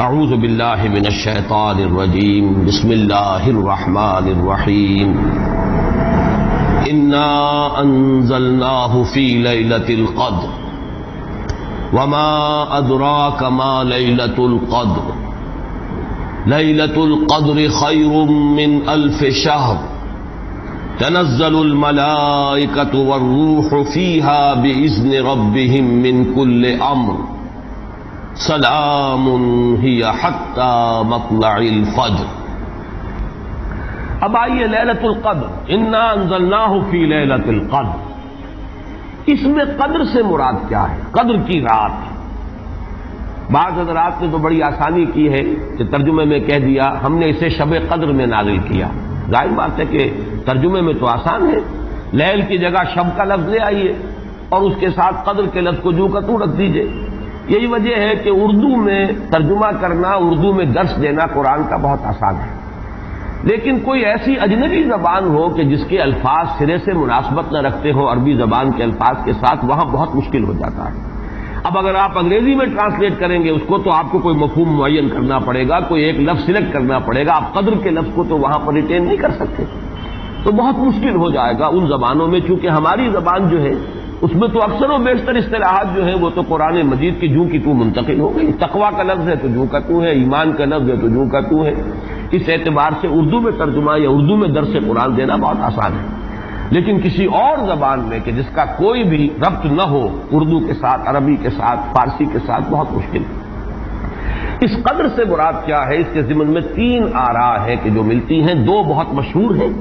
اعوذ باللہ من الشیطان الرجیم بسم اللہ الرحمن الرحیم انا انزلناہ فی لیلۃ القدر وما ادراک ما لیلۃ القدر لیلۃ القدر خیر من الف شہر تنزل الملائکۃ والروح فیہا بإذن ربہم من کل امر سلام ہی حتی مطلع الفجر۔ اب آئیے لیلۃ القدر، انا انزلناہ فی لیلۃ القدر، اس میں قدر سے مراد کیا ہے؟ قدر کی رات۔ بعض حضرات نے تو بڑی آسانی کی ہے کہ ترجمے میں کہہ دیا ہم نے اسے شب قدر میں نازل کیا۔ ظاہر بات ہے کہ ترجمے میں تو آسان ہے، لیل کی جگہ شب کا لفظ لے آئیے اور اس کے ساتھ قدر کے لفظ کو جو کا تو رکھ دیجئے۔ یہی وجہ ہے کہ اردو میں ترجمہ کرنا، اردو میں درس دینا قرآن کا بہت آسان ہے، لیکن کوئی ایسی اجنبی زبان ہو کہ جس کے الفاظ سرے سے مناسبت نہ رکھتے ہوں عربی زبان کے الفاظ کے ساتھ، وہاں بہت مشکل ہو جاتا ہے۔ اب اگر آپ انگریزی میں ٹرانسلیٹ کریں گے اس کو تو آپ کو کوئی مفہوم معین کرنا پڑے گا، کوئی ایک لفظ سلیکٹ کرنا پڑے گا، آپ قدر کے لفظ کو تو وہاں پر ریٹین نہیں کر سکتے، تو بہت مشکل ہو جائے گا ان زبانوں میں، چونکہ ہماری زبان جو ہے اس میں تو اکثر و بیشتر اصطلاحات جو ہیں وہ تو قرآن مجید کی جوں کی تو منتقل ہو گئی۔ تقویٰ کا لفظ ہے تو جوں کا تو ہے، ایمان کا لفظ ہے تو جوں کا تو ہے۔ اس اعتبار سے اردو میں ترجمہ یا اردو میں درس قرآن دینا بہت آسان ہے، لیکن کسی اور زبان میں کہ جس کا کوئی بھی ربط نہ ہو اردو کے ساتھ، عربی کے ساتھ، فارسی کے ساتھ، بہت مشکل ہے۔ اس قدر سے مراد کیا ہے؟ اس کے ضمن میں تین آراء ہیں کہ جو ملتی ہیں، دو بہت مشہور ہیں،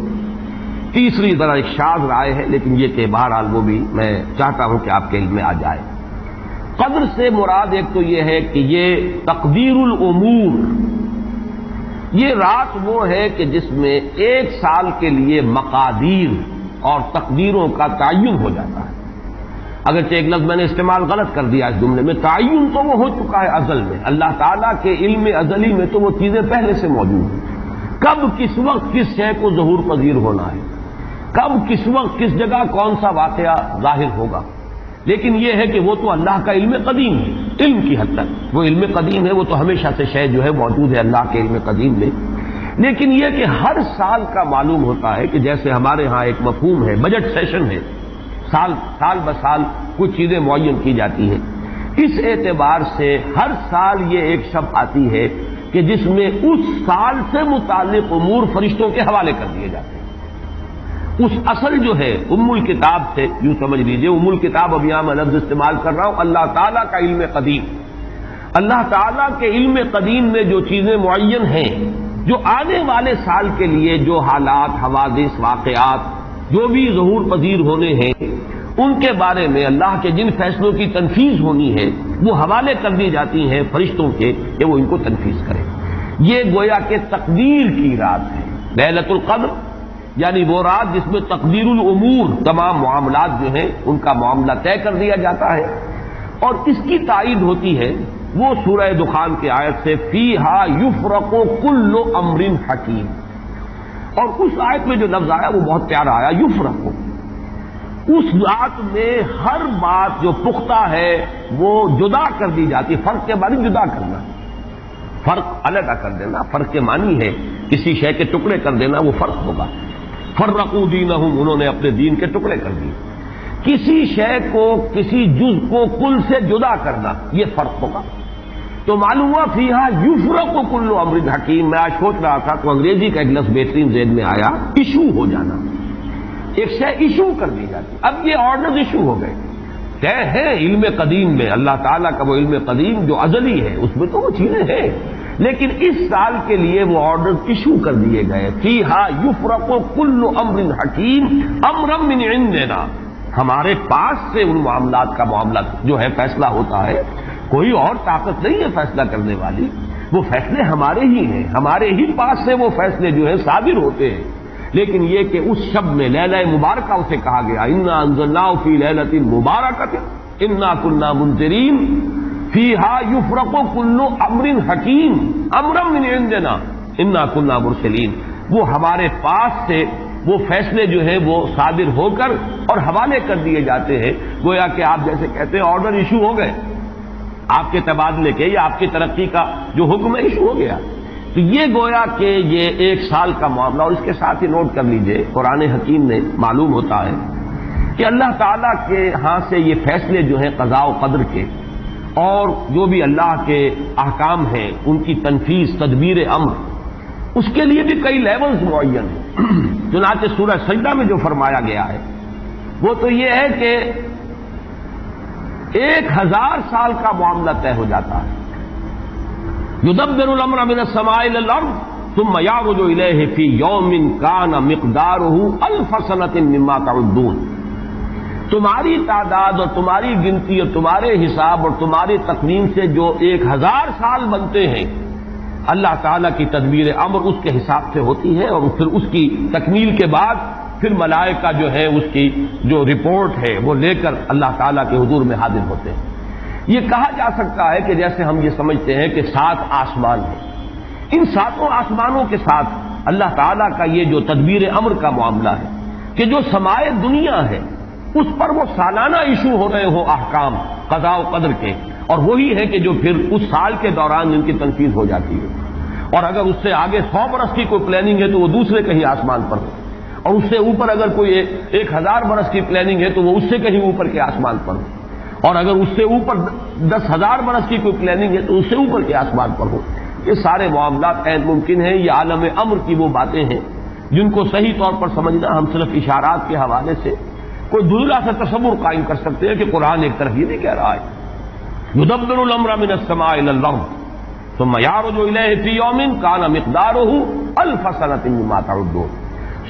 تیسری ذرا ایک شاذ رائے ہے، لیکن یہ کہ بہرحال وہ بھی میں چاہتا ہوں کہ آپ کے علم میں آ جائے۔ قدر سے مراد ایک تو یہ ہے کہ یہ تقدیر الامور، یہ رات وہ ہے کہ جس میں ایک سال کے لیے مقادیر اور تقدیروں کا تعین ہو جاتا ہے۔ اگرچہ ایک لفظ میں نے استعمال غلط کر دیا اس جملے میں، تعین تو وہ ہو چکا ہے ازل میں، اللہ تعالیٰ کے علم ازلی میں تو وہ چیزیں پہلے سے موجود ہیں، کب کس وقت کس شے کو ظہور پذیر ہونا ہے، کب کس وقت کس جگہ کون سا واقعہ ظاہر ہوگا، لیکن یہ ہے کہ وہ تو اللہ کا علم قدیم ہے، علم کی حد تک وہ علم قدیم ہے، وہ تو ہمیشہ سے شے جو ہے موجود ہے اللہ کے علم قدیم میں، لیکن یہ کہ ہر سال کا معلوم ہوتا ہے کہ جیسے ہمارے ہاں ایک مفہوم ہے بجٹ سیشن ہے، سال بسال کچھ چیزیں معین کی جاتی ہیں، اس اعتبار سے ہر سال یہ ایک شب آتی ہے کہ جس میں اس سال سے متعلق امور فرشتوں کے حوالے کر دیے جاتے ہیں۔ اس اصل جو ہے ام الکتاب سے یوں سمجھ لیجئے، ام الکتاب اب یہاں میں لفظ استعمال کر رہا ہوں، اللہ تعالیٰ کا علم قدیم، اللہ تعالیٰ کے علم قدیم میں جو چیزیں معین ہیں، جو آنے والے سال کے لیے جو حالات، حوادث، واقعات جو بھی ظہور پذیر ہونے ہیں، ان کے بارے میں اللہ کے جن فیصلوں کی تنفیذ ہونی ہے وہ حوالے کر دی جاتی ہیں فرشتوں کے کہ وہ ان کو تنفیذ کریں۔ یہ گویا کہ تقدیر کی رات ہے لیلۃ القدر، یعنی وہ رات جس میں تقدیر الامور، تمام معاملات جو ہیں ان کا معاملہ طے کر دیا جاتا ہے، اور اس کی تائید ہوتی ہے وہ سورہ دخان کی آیت سے فیہا یفرق کل امر حکیم، اور اس آیت میں جو لفظ آیا وہ بہت پیارا آیا، یفرق، اس رات میں ہر بات جو پختہ ہے وہ جدا کر دی جاتی، فرق کے معنی جدا کرنا، فرق علیحدہ کر دینا، فرق کے معنی ہے کسی شے کے ٹکڑے کر دینا، وہ فرق ہوگا۔ فرقوا دینہم، انہوں نے اپنے دین کے ٹکڑے کر دیے، کسی شے کو، کسی جز کو کل سے جدا کرنا، یہ فرق ہوگا۔ تو معلوم ہوا فیہا یفرق کل امر حکیم۔ میں آج سوچ رہا تھا تو انگریزی کا ایک لفظ بہترین ذہن میں آیا، ایشو ہو جانا، ایک شے ایشو کر دی جاتی، اب یہ آرڈرز ایشو ہو گئے، طے ہے علم قدیم میں، اللہ تعالیٰ کا وہ علم قدیم جو ازلی ہے اس میں تو وہ چیزیں ہیں، لیکن اس سال کے لیے وہ آرڈرز ایشو کر دیے گئے، فیہا یفرق کل امر حکیم امرا من عندنا، ہمارے پاس سے ان معاملات کا معاملہ جو ہے فیصلہ ہوتا ہے، کوئی اور طاقت نہیں ہے فیصلہ کرنے والی، وہ فیصلے ہمارے ہی ہیں، ہمارے ہی پاس سے وہ فیصلے جو ہیں صادر ہوتے ہیں، لیکن یہ کہ اس شب میں لیلہ مبارکہ اسے کہا گیا، انا انزلناہ فی لیلۃ مبارکۃ انا کنا منذرین فیہا یفرق کل امر حکیم امرا من عندنا انا کنا مرسلین، وہ ہمارے پاس سے وہ فیصلے جو ہیں وہ صادر ہو کر اور حوالے کر دیے جاتے ہیں، گویا کہ آپ جیسے کہتے ہیں آرڈر ایشو ہو گئے، آپ کے تبادلے کے یا آپ کی ترقی کا جو حکم ہے ایشو ہو گیا. تو یہ گویا کہ یہ 1 سال کا معاملہ. اور اس کے ساتھ ہی نوٹ کر لیجئے قرآن حکیم میں معلوم ہوتا ہے کہ اللہ تعالیٰ کے ہاں سے یہ فیصلے جو ہیں قضاء و قدر کے اور جو بھی اللہ کے احکام ہیں ان کی تنفیذ تدبیر امر اس کے لیے بھی کئی لیولز معین ہیں. چنانچہ سورہ سجدہ میں جو فرمایا گیا ہے وہ تو یہ ہے کہ 1000 سال کا معاملہ طے ہو جاتا ہے. یدبر الامر من السماء الى الارض ثم يعرج الیہ فی یوم کان مقدارہ 1000 سنۃ مما تعدون. تمہاری تعداد اور تمہاری گنتی اور تمہارے حساب اور تمہاری تقویم سے جو 1000 سال بنتے ہیں اللہ تعالیٰ کی تدبیر امر اس کے حساب سے ہوتی ہے. اور پھر اس کی تکمیل کے بعد پھر ملائکہ جو ہے اس کی جو رپورٹ ہے وہ لے کر اللہ تعالیٰ کے حضور میں حاضر ہوتے ہیں. یہ کہا جا سکتا ہے کہ جیسے ہم یہ سمجھتے ہیں کہ 7 آسمان ہیں, ان 7 آسمانوں کے ساتھ اللہ تعالیٰ کا یہ جو تدبیر امر کا معاملہ ہے کہ جو سمائے دنیا ہے اس پر وہ سالانہ ایشو ہو رہے ہوں احکام قضاء و قدر کے, اور وہی ہے کہ جو پھر اس سال کے دوران ان کی تنفیذ ہو جاتی ہے. اور اگر اس سے آگے 100 برس کی کوئی پلاننگ ہے تو وہ دوسرے کہیں آسمان پر ہو, اور اس سے اوپر اگر کوئی 1000 برس کی پلاننگ ہے تو وہ اس سے کہیں اوپر کے آسمان پر ہو, اور اگر اس سے اوپر 10,000 برس کی کوئی پلاننگ ہے تو اس سے اوپر کے آسمان پر ہو. یہ سارے معاملات عین ممکن ہیں. یہ عالم امر کی وہ باتیں ہیں جن کو صحیح طور پر سمجھنا ہم صرف اشارات کے حوالے سے کوئی دوسرا سا تصور قائم کر سکتے ہیں کہ قرآن ایک طرف یہ نہیں کہہ رہا ہے یدبر الامر من السماء الى الارض ثم يعرج الیہ فی یوم کان مقدارہ 1000 سنۃ مما تعدون.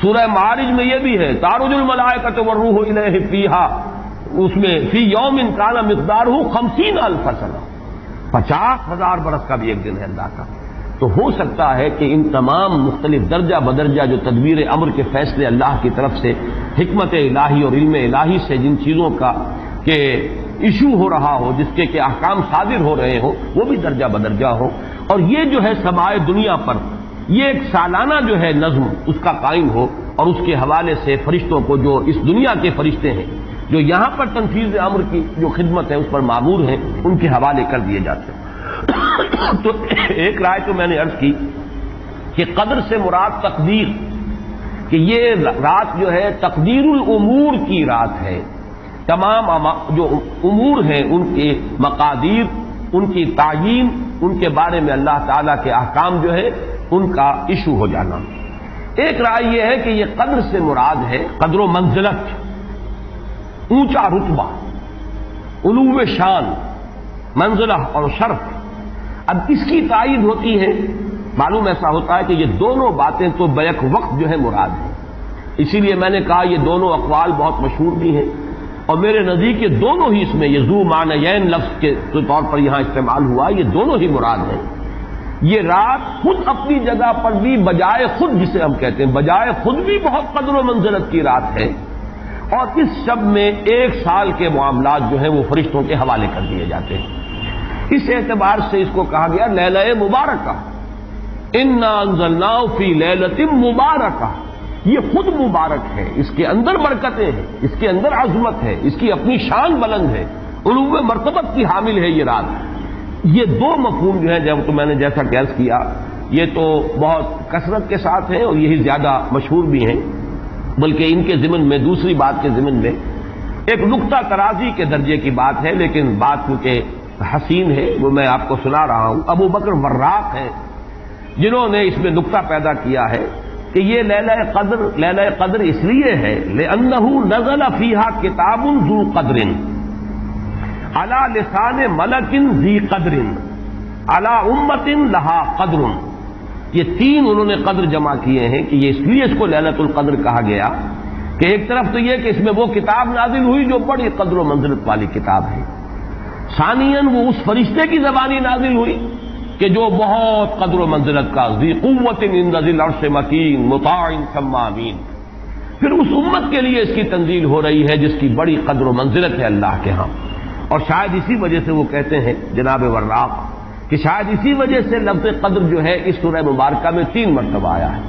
سورہ معارج میں یہ بھی ہے تعرج الملائکۃ والروح الیہ فیہا, اس میں فی یوم کان مقدارہ 50,000 سنہ, 50,000 برس کا بھی ایک دن ہے اللہ کا. تو ہو سکتا ہے کہ ان تمام مختلف درجہ بدرجہ جو تدبیر امر کے فیصلے اللہ کی طرف سے حکمت الہی اور علم الہی سے جن چیزوں کا کہ ایشو ہو رہا ہو, جس کے کہ احکام صادر ہو رہے ہوں, وہ بھی درجہ بدرجہ ہو. اور یہ جو ہے سمائے دنیا پر یہ ایک سالانہ جو ہے نظم اس کا قائم ہو, اور اس کے حوالے سے فرشتوں کو جو اس دنیا کے فرشتے ہیں جو یہاں پر تنفیذ امر کی جو خدمت ہے اس پر مامور ہیں ان کے حوالے کر دیے جاتے ہیں. تو ایک رائے تو میں نے عرض کی کہ قدر سے مراد تقدیر, کہ یہ رات جو ہے تقدیر الامور کی رات ہے. تمام جو امور ہیں ان کے مقادیر, ان کی تعیین, ان کے بارے میں اللہ تعالیٰ کے احکام جو ہے ان کا ایشو ہو جانا. ایک رائے یہ ہے کہ یہ قدر سے مراد ہے قدر و منزلت, اونچا رتبہ, علو شان, منزلہ اور شرف. اب اس کی تائید ہوتی ہے, معلوم ایسا ہوتا ہے کہ یہ دونوں باتیں تو بیک وقت جو ہے مراد ہیں. اسی لیے میں نے کہا یہ دونوں اقوال بہت مشہور بھی ہیں, اور میرے نزدیک یہ دونوں ہی اس میں یہ ذو معنیین لفظ کے طور پر یہاں استعمال ہوا, یہ دونوں ہی مراد ہیں. یہ رات خود اپنی جگہ پر بھی بجائے خود, جسے ہم کہتے ہیں بجائے خود بھی بہت قدر و منزلت کی رات ہے, اور اس شب میں 1 سال کے معاملات جو ہیں وہ فرشتوں کے حوالے کر دیے جاتے ہیں. اس اعتبار سے اس کو کہا گیا لیلہ مبارکہ, انا انزلناہ فی لیلۃ مبارکہ. یہ خود مبارک ہے, اس کے اندر برکتیں ہیں, اس کے اندر عظمت ہے, اس کی اپنی شان بلند ہے, علو مرتبت کی حامل ہے یہ رات. یہ دو مفہوم جو ہیں جب تو میں نے جیسا کہ عرض کیا یہ تو بہت کثرت کے ساتھ ہیں اور یہی زیادہ مشہور بھی ہیں, بلکہ ان کے ضمن میں دوسری بات کے ضمن میں ایک نقطہ ترازی کے درجے کی بات ہے, لیکن بات کیونکہ حسین ہے وہ میں آپ کو سنا رہا ہوں. ابو بکر وراق ہیں جنہوں نے اس میں نقطہ پیدا کیا ہے کہ یہ لیلہ قدر اس لیے ہے لأنہ نزل فیہا کتاب ذو قدر علی لسان ملک ذی قدر علی امت لہا قدر. یہ 3 انہوں نے قدر جمع کیے ہیں کہ یہ اس لیے اس کو لیلۃ القدر کہا گیا کہ ایک طرف تو یہ کہ اس میں وہ کتاب نازل ہوئی جو بڑی قدر و منزلت والی کتاب ہے, ثانیاً وہ اس فرشتے کی زبانی نازل ہوئی کہ جو بہت قدر و منزلت کا ذی قوت عند ذی العرش مکین مطاع ثم امین. پھر اس امت کے لیے اس کی تنزیل ہو رہی ہے جس کی بڑی قدر و منزلت ہے اللہ کے ہاں. اور شاید اسی وجہ سے وہ کہتے ہیں جناب وراق کہ شاید اسی وجہ سے لفظ قدر جو ہے اس سورہ مبارکہ میں 3 مرتبہ آیا ہے.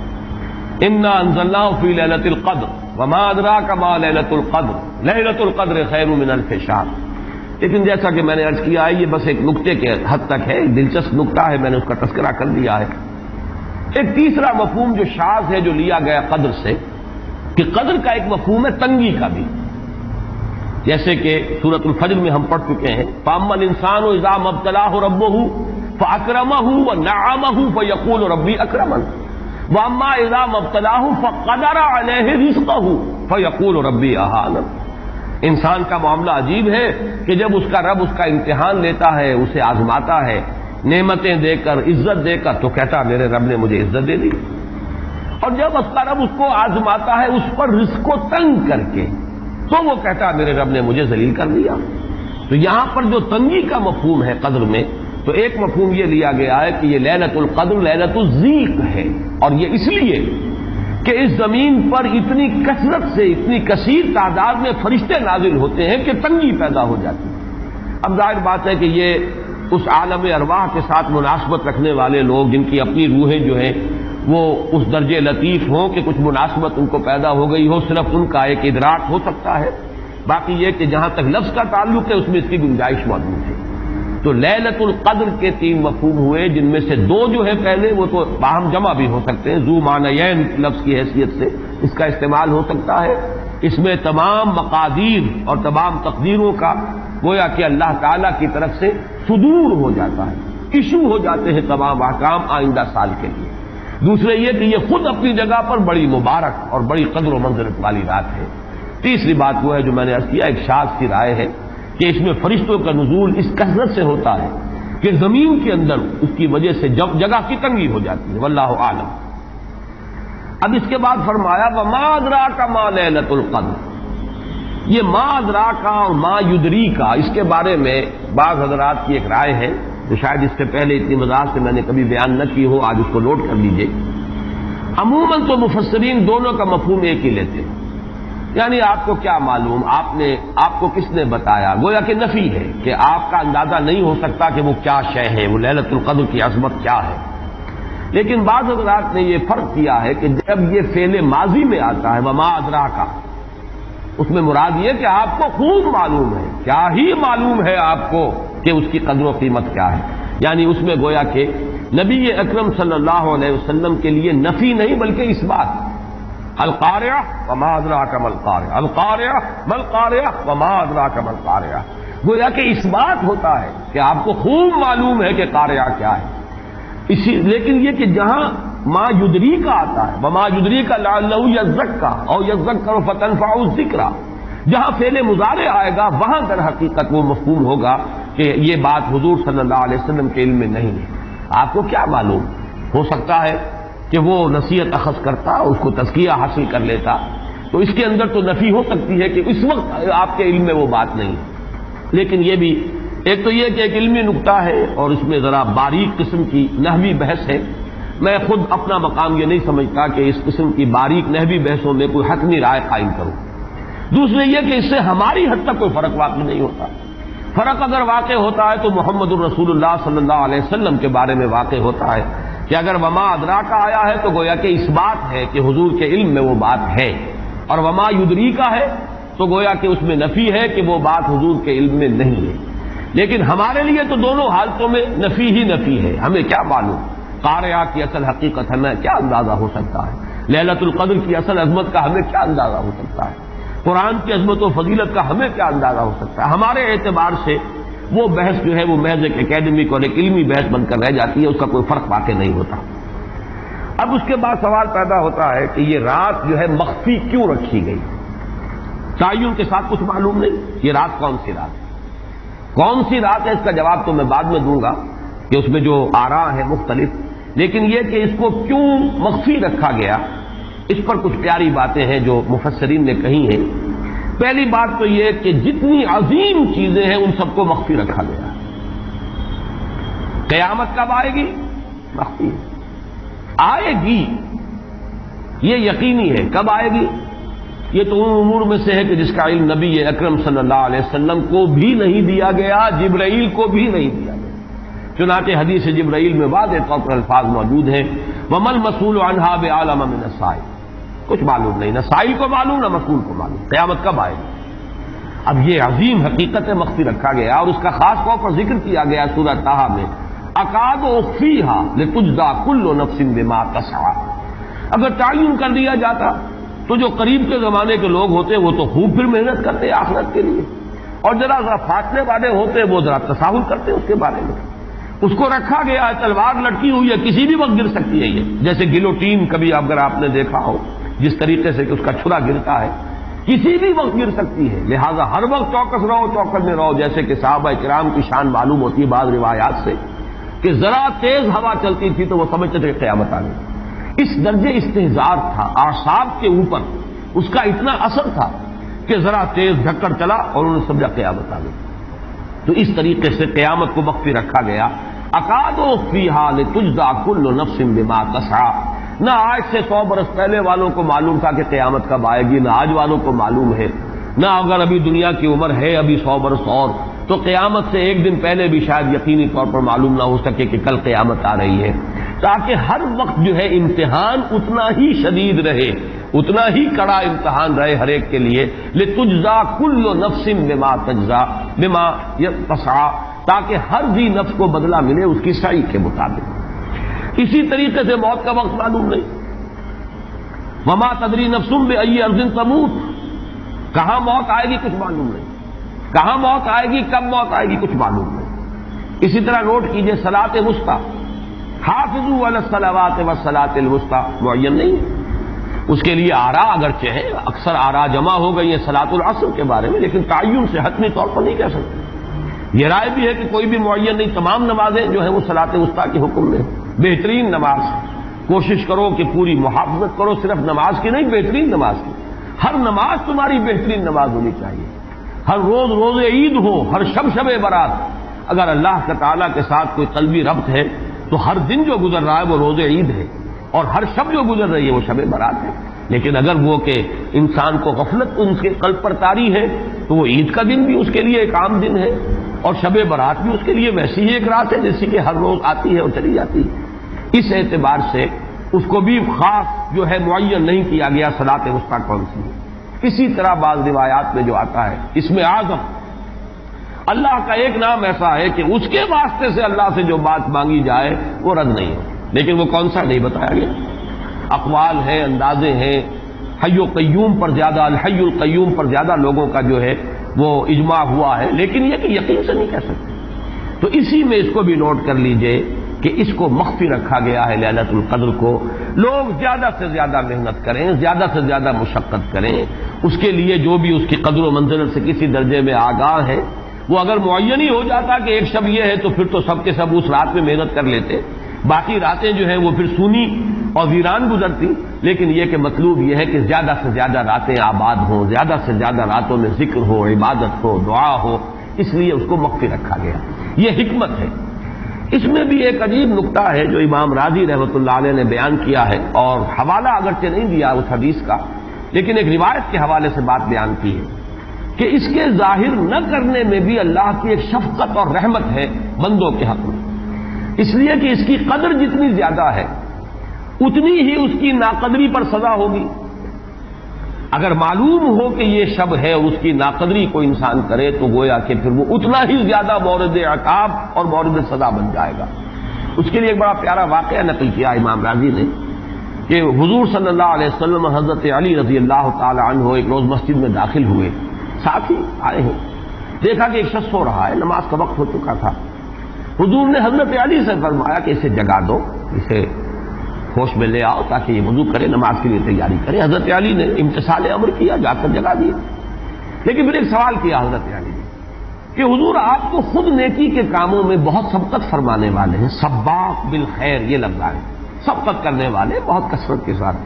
انا انزلناہ فی لیلۃ القدر وما ادراک ما لیلۃ القدر لیلۃ القدر خیر من الف شہر. لیکن جیسا کہ میں نے عرض کیا ہے یہ بس ایک نقطے کے حد تک ہے، ایک دلچسپ نقطہ ہے، میں نے اس کا تذکرہ کر دیا ہے۔ ایک تیسرا مفہوم جو شاذ ہے جو لیا گیا قدر سے، کہ قدر کا ایک مفہوم ہے تنگی کا بھی، جیسے کہ سورۃ الفجر میں ہم پڑھ چکے ہیں، فَأَمَّا الْإِنسَانُ إِذَا مَا ابْتَلَاهُ رَبُّهُ فَأَكْرَمَهُ وَنَعَّمَهُ فَيَقُولُ رَبِّي أَكْرَمَنِ وَأَمَّا إِذَا مَا ابْتَلَاهُ فَقَدَرَ عَلَيْهِ رِزْقَهُ فَيَقُولُ رَبِّي أَهَانَنِ۔ انسان کا معاملہ عجیب ہے کہ جب اس کا رب اس کا امتحان لیتا ہے، اسے آزماتا ہے، نعمتیں دے کر، عزت دے کر، تو کہتا میرے رب نے مجھے عزت دے دی، اور جب اس کا رب اس کو آزماتا ہے اس پر رزق کو تنگ کر کے، تو وہ کہتا میرے رب نے مجھے ذلیل کر دیا۔ تو یہاں پر جو تنگی کا مفہوم ہے قدر میں، تو ایک مفہوم یہ لیا گیا ہے کہ یہ لیلۃ القدر لیلۃ الضیق ہے، اور یہ اس لیے کہ اس زمین پر اتنی کثرت سے، اتنی کثیر تعداد میں فرشتے نازل ہوتے ہیں کہ تنگی پیدا ہو جاتی ہے۔ اب ظاہر بات ہے کہ یہ اس عالم ارواح کے ساتھ مناسبت رکھنے والے لوگ، جن کی اپنی روحیں جو ہیں وہ اس درجے لطیف ہوں کہ کچھ مناسبت ان کو پیدا ہو گئی ہو، صرف ان کا ایک ادراک ہو سکتا ہے، باقی یہ کہ جہاں تک لفظ کا تعلق ہے اس میں اس کی گنجائش موجود ہے۔ تو لیلۃ القدر کے 3 مفہوم ہوئے، جن میں سے 2 جو ہے پہلے وہ تو باہم جمع بھی ہو سکتے ہیں، ذو معنیین لفظ کی حیثیت سے اس کا استعمال ہو سکتا ہے۔ اس میں تمام مقادیر اور تمام تقدیروں کا گویا کہ اللہ تعالیٰ کی طرف سے صدور ہو جاتا ہے، ایشو ہو جاتے ہیں تمام احکام آئندہ سال کے لیے۔ دوسرے یہ کہ یہ خود اپنی جگہ پر بڑی مبارک اور بڑی قدر و منزلت والی رات ہے۔ تیسری بات وہ ہے جو میں نے عرض کیا، ایک شاذ سی رائے ہے کہ اس میں فرشتوں کا نزول اس کثرت سے ہوتا ہے کہ زمین کے اندر اس کی وجہ سے جگہ کی تنگی ہو جاتی ہے، واللہ عالم۔ اب اس کے بعد فرمایا وَمَا أَدْرَاكَ مَا لَيْلَةُ الْقَدْرِ، یہ ما ادراکا اور ما یدریکا، اس کے بارے میں بعض حضرات کی ایک رائے ہے جو شاید اس سے پہلے اتنی وضاحت سے میں نے کبھی بیان نہ کی ہو، آج اس کو نوٹ کر لیجئے۔ عموماً تو مفسرین دونوں کا مفہوم ایک ہی لیتے ہیں، یعنی آپ کو کیا معلوم، آپ کو کس نے بتایا، گویا کہ نفی ہے کہ آپ کا اندازہ نہیں ہو سکتا کہ وہ کیا شے ہے، وہ لیلۃ القدر کی عظمت کیا ہے۔ لیکن بعض حضرات نے یہ فرق کیا ہے کہ جب یہ فعل ماضی میں آتا ہے وما ادراکا، اس میں مراد یہ کہ آپ کو خوب معلوم ہے، کیا ہی معلوم ہے آپ کو کہ اس کی قدر و قیمت کیا ہے، یعنی اس میں گویا کہ نبی اکرم صلی اللہ علیہ وسلم کے لیے نفی نہیں بلکہ اس بات، القارعہ وما ادراک ما القارعہ، القارعہ ما القارعہ وما ادراک ما القارعہ، گویا کہ اس بات ہوتا ہے کہ آپ کو خوب معلوم ہے کہ قارعہ کیا ہے۔ لیکن یہ کہ جہاں ما یدری کا آتا ہے وما یدری کا لعلہ یزکا اور یذکر فتنفع الذکرى، جہاں فعل مضارع آئے گا وہاں در حقیقت وہ مفہوم ہوگا کہ یہ بات حضور صلی اللہ علیہ وسلم کے علم میں نہیں ہے۔ آپ کو کیا معلوم، ہو سکتا ہے کہ وہ نصیحت اخذ کرتا، اس کو تزکیہ حاصل کر لیتا، تو اس کے اندر تو نفی ہو سکتی ہے کہ اس وقت آپ کے علم میں وہ بات نہیں ہے۔ لیکن یہ بھی ایک تو یہ کہ ایک علمی نقطہ ہے اور اس میں ذرا باریک قسم کی نحوی بحث ہے، میں خود اپنا مقام یہ نہیں سمجھتا کہ اس قسم کی باریک نحوی بحثوں میں کوئی حتمی رائے قائم کروں۔ دوسرے یہ کہ اس سے ہماری حد تک کوئی فرق واقع نہیں ہوتا، فرق اگر واقع ہوتا ہے تو محمد الرسول اللہ صلی اللہ علیہ وسلم کے بارے میں واقع ہوتا ہے کہ اگر وما ادراکا آیا ہے تو گویا کہ اس بات ہے کہ حضور کے علم میں وہ بات ہے، اور وما یدریکا ہے تو گویا کہ اس میں نفی ہے کہ وہ بات حضور کے علم میں نہیں ہے۔ لیکن ہمارے لیے تو دونوں حالتوں میں نفی ہی نفی ہے، ہمیں کیا معلوم قارعہ کی اصل حقیقت ہمیں کیا اندازہ ہو سکتا ہے، لیلۃ القدر کی اصل عظمت کا ہمیں کیا اندازہ ہو سکتا ہے، قرآن کی عظمت و فضیلت کا ہمیں کیا اندازہ ہو سکتا ہے۔ ہمارے اعتبار سے وہ بحث جو ہے وہ محض ایک اکیڈمک اور ایک علمی بحث بن کر رہ جاتی ہے، اس کا کوئی فرق واقع نہیں ہوتا۔ اب اس کے بعد سوال پیدا ہوتا ہے کہ یہ رات جو ہے مخفی کیوں رکھی گئی، تعین کے ساتھ کچھ معلوم نہیں، یہ رات کون سی رات ہے، کون سی رات ہے، اس کا جواب تو میں بعد میں دوں گا کہ اس میں جو آراء ہیں مختلف، لیکن یہ کہ اس کو کیوں مخفی رکھا گیا اس پر کچھ پیاری باتیں ہیں جو مفسرین نے کہی ہیں۔ پہلی بات تو یہ کہ جتنی عظیم چیزیں ہیں ان سب کو مخفی رکھا گیا۔ قیامت کب آئے گی، مخفی آئے گی، یہ یقینی ہے، کب آئے گی، یہ تو ان امور میں سے ہے کہ جس کا علم نبی اکرم صلی اللہ علیہ وسلم کو بھی نہیں دیا گیا، جبرائیل کو بھی نہیں دیا گیا۔ چنانچہ حدیث جبرائیل میں واضح طور پر الفاظ موجود ہیں وَمَا الْمَسْئُولُ عَنْهَا بِأَعْلَمَ مِنَ السَّائِلِ، کچھ معلوم نہیں، نہ سائل کو معلوم نہ مسئول کو معلوم قیامت کب آئے گی۔ اب یہ عظیم حقیقت مخفی رکھا گیا اور اس کا خاص طور پر ذکر کیا گیا سورہ طٰہٰ میں، اکاد اخفیھا لتجزی کل نفس بما تسعی۔ اگر تعین کر دیا جاتا تو جو قریب کے زمانے کے لوگ ہوتے وہ تو خوب پھر محنت کرتے آخرت کے لیے، اور ذرا فاصلے والے ہوتے وہ ذرا تساہل کرتے اس کے بارے میں۔ اس کو رکھا گیا ہے، تلوار لٹکی ہوئی ہے، کسی بھی وقت گر سکتی ہے، یہ جیسے گلوٹین کبھی اگر آپ نے دیکھا ہو جس طریقے سے کہ اس کا چھرا گرتا ہے، کسی بھی وقت گر سکتی ہے، لہذا ہر وقت چوکس رہو، چوکس میں رہو، جیسے کہ صحابہ کرام کی شان معلوم ہوتی ہے بعض روایات سے کہ ذرا تیز ہوا چلتی تھی تو وہ سمجھتے تھے کہ قیامت آ گئی۔ اس درجے استحضار تھا اعصاب کے اوپر، اس کا اتنا اثر تھا کہ ذرا تیز دھکڑ چلا اور انہوں نے سمجھا قیامت آ گئی۔ تو اس طریقے سے قیامت کو مخفی رکھا گیا۔ اکاد اخفیھا لتجزی کل نفس بما تسعی۔ نہ آج سے 100 برس پہلے والوں کو معلوم تھا کہ قیامت کب آئے گی، نہ آج والوں کو معلوم ہے، نہ اگر ابھی دنیا کی عمر ہے ابھی 100 برس اور تو قیامت سے ایک دن پہلے بھی شاید یقینی طور پر معلوم نہ ہو سکے کہ کل قیامت آ رہی ہے، تاکہ ہر وقت جو ہے امتحان اتنا ہی شدید رہے، اتنا ہی کڑا امتحان رہے ہر ایک کے لیے۔ لتجزی کل نفس بما تجزی بما تسعی، تاکہ ہر ذی نفس کو بدلہ ملے اس کی سعی کے مطابق۔ اسی طریقے سے موت کا وقت معلوم نہیں، وما تدری نفس بأی ارض تموت، کہاں موت آئے گی کچھ معلوم نہیں، کہاں موت آئے گی کب موت آئے گی کچھ معلوم نہیں۔ اسی طرح نوٹ کیجئے صلاۃ وسطیٰ، حافظوا علی الصلوات والصلاۃ الوسطیٰ معین نہیں ہے، اس کے لیے آراء اگرچہ ہے، اکثر آراء جمع ہو گئی ہیں صلاۃ العصر کے بارے میں، لیکن تعین سے حتمی طور پر نہیں کہہ سکتے۔ یہ رائے بھی ہے کہ کوئی بھی معین نہیں، تمام نمازیں جو ہیں وہ صلاۃ وسطیٰ کے حکم میں۔ بہترین نماز کوشش کرو کہ پوری محافظت کرو، صرف نماز کی نہیں، بہترین نماز کی، ہر نماز تمہاری بہترین نماز ہونی چاہیے، ہر روز روز عید ہو، ہر شب شب برات۔ اگر اللہ تعالیٰ کے ساتھ کوئی قلبی ربط ہے تو ہر دن جو گزر رہا ہے وہ روز عید ہے، اور ہر شب جو گزر رہی ہے وہ شب برات ہے۔ لیکن اگر وہ کہ انسان کو غفلت ان کے قلب پر طاری ہے تو وہ عید کا دن بھی اس کے لیے ایک عام دن ہے، اور شب برات بھی اس کے لیے ویسی ہی ایک رات ہے جیسی کہ ہر روز آتی ہے اور چلی جاتی ہے۔ اس اعتبار سے اس کو بھی خاص جو ہے معین نہیں کیا گیا صلاۃ وسطیٰ کون سی ہے۔ اسی طرح بعض روایات میں جو آتا ہے اس میں اعظم، اللہ کا ایک نام ایسا ہے کہ اس کے واسطے سے اللہ سے جو بات مانگی جائے وہ رد نہیں ہو، لیکن وہ کون سا نہیں بتایا گیا۔ اقوال ہیں، اندازے ہیں، حی و قیوم پر زیادہ، الحی القیوم پر زیادہ لوگوں کا جو ہے وہ اجماع ہوا ہے، لیکن یہ کہ یقین سے نہیں کہہ سکتے۔ تو اسی میں اس کو بھی نوٹ کر لیجئے کہ اس کو مخفی رکھا گیا ہے لیلۃ القدر کو۔ لوگ زیادہ سے زیادہ محنت کریں، زیادہ سے زیادہ مشقت کریں، اس کے لیے جو بھی اس کی قدر و منزلت سے کسی درجے میں آگاہ ہے، وہ اگر معین ہی ہو جاتا کہ ایک شب یہ ہے تو پھر تو سب کے سب اس رات میں محنت کر لیتے، باقی راتیں جو ہیں وہ پھر سونی اور ویران گزرتی۔ لیکن یہ کہ مطلوب یہ ہے کہ زیادہ سے زیادہ راتیں آباد ہوں، زیادہ سے زیادہ راتوں میں ذکر ہو، عبادت ہو، دعا ہو، اس لیے اس کو مخفی رکھا گیا، یہ حکمت ہے۔ اس میں بھی ایک عجیب نکتہ ہے جو امام راضی رحمۃ اللہ علیہ نے بیان کیا ہے، اور حوالہ اگرچہ نہیں دیا اس حدیث کا، لیکن ایک روایت کے حوالے سے بات بیان کی ہے کہ اس کے ظاہر نہ کرنے میں بھی اللہ کی ایک شفقت اور رحمت ہے بندوں کے حق میں، اس لیے کہ اس کی قدر جتنی زیادہ ہے اتنی ہی اس کی ناقدری پر سزا ہوگی۔ اگر معلوم ہو کہ یہ شب ہے اور اس کی ناقدری کو انسان کرے تو گویا کہ پھر وہ اتنا ہی زیادہ مورد عقاب اور مورد سزا بن جائے گا۔ اس کے لیے ایک بڑا پیارا واقعہ نقل کیا امام راضی نے کہ حضور صلی اللہ علیہ وسلم حضرت علی رضی اللہ تعالی عنہ ایک روز مسجد میں داخل ہوئے، ساتھ ہی آئے ہیں، دیکھا کہ ایک شخص سو رہا ہے، نماز کا وقت ہو چکا تھا۔ حضور نے حضرت علی سے فرمایا کہ اسے جگا دو، اسے ہوش میں لے آؤ تاکہ یہ وضو کرے، نماز کے لیے تیاری کرے۔ حضرت علی نے امتثال امر کیا، جا کر جگا دیا۔ لیکن پھر ایک سوال کیا حضرت علی نے کہ حضور آپ تو خود نیکی کے کاموں میں بہت سبقت فرمانے والے ہیں، سباق بالخیر یہ لفظ ہے، سبقت کرنے والے بہت کثرت کے ساتھ،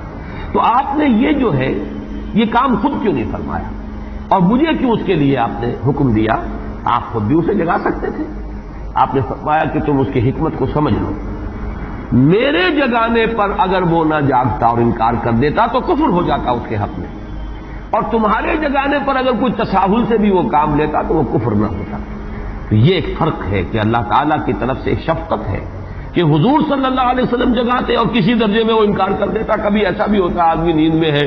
تو آپ نے یہ جو ہے یہ کام خود کیوں نہیں فرمایا اور مجھے کیوں اس کے لیے آپ نے حکم دیا؟ آپ خود بھی اسے جگا سکتے تھے۔ آپ نے فرمایا کہ تم اس کی حکمت کو سمجھ لو، میرے جگانے پر اگر وہ نہ جاگتا اور انکار کر دیتا تو کفر ہو جاتا اس کے حق میں، اور تمہارے جگانے پر اگر کوئی تساہل سے بھی وہ کام لیتا تو وہ کفر نہ ہوتا۔ تو یہ ایک فرق ہے کہ اللہ تعالیٰ کی طرف سے ایک شفقت ہے کہ حضور صلی اللہ علیہ وسلم جگاتے اور کسی درجے میں وہ انکار کر دیتا۔ کبھی ایسا بھی ہوتا آدمی نیند میں ہے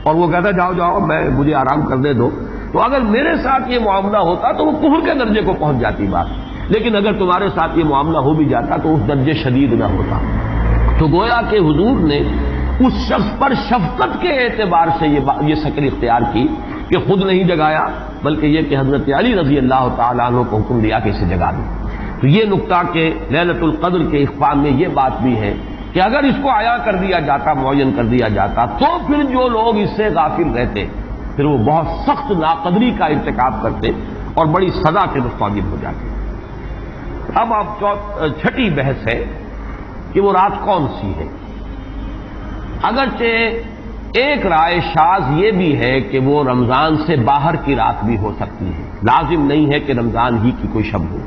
اور وہ کہتا جاؤ جاؤ مجھے آرام کرنے دو، تو اگر میرے ساتھ یہ معاملہ ہوتا تو وہ کفر کے درجے کو پہنچ جاتی بات، لیکن اگر تمہارے ساتھ یہ معاملہ ہو بھی جاتا تو اس درجے شدید نہ ہوتا۔ تو گویا کہ حضور نے اس شخص پر شفقت کے اعتبار سے یہ شکل اختیار کی کہ خود نہیں جگایا، بلکہ یہ کہ حضرت علی رضی اللہ تعالیٰ عنہ کو حکم دیا کہ اسے جگا دیں۔ تو یہ نقطہ کہ لیلۃ القدر کے اخفاء میں یہ بات بھی ہے کہ اگر اس کو عیاں کر دیا جاتا، معین کر دیا جاتا، تو پھر جو لوگ اس سے غافل رہتے پھر وہ بہت سخت ناقدری کا ارتکاب کرتے اور بڑی سزا کے مستوجب ہو جاتے۔ اب آپ چھٹی بحث ہے کہ وہ رات کون سی ہے۔ اگرچہ ایک رائے شاذ یہ بھی ہے کہ وہ رمضان سے باہر کی رات بھی ہو سکتی ہے، لازم نہیں ہے کہ رمضان ہی کی کوئی شب ہو۔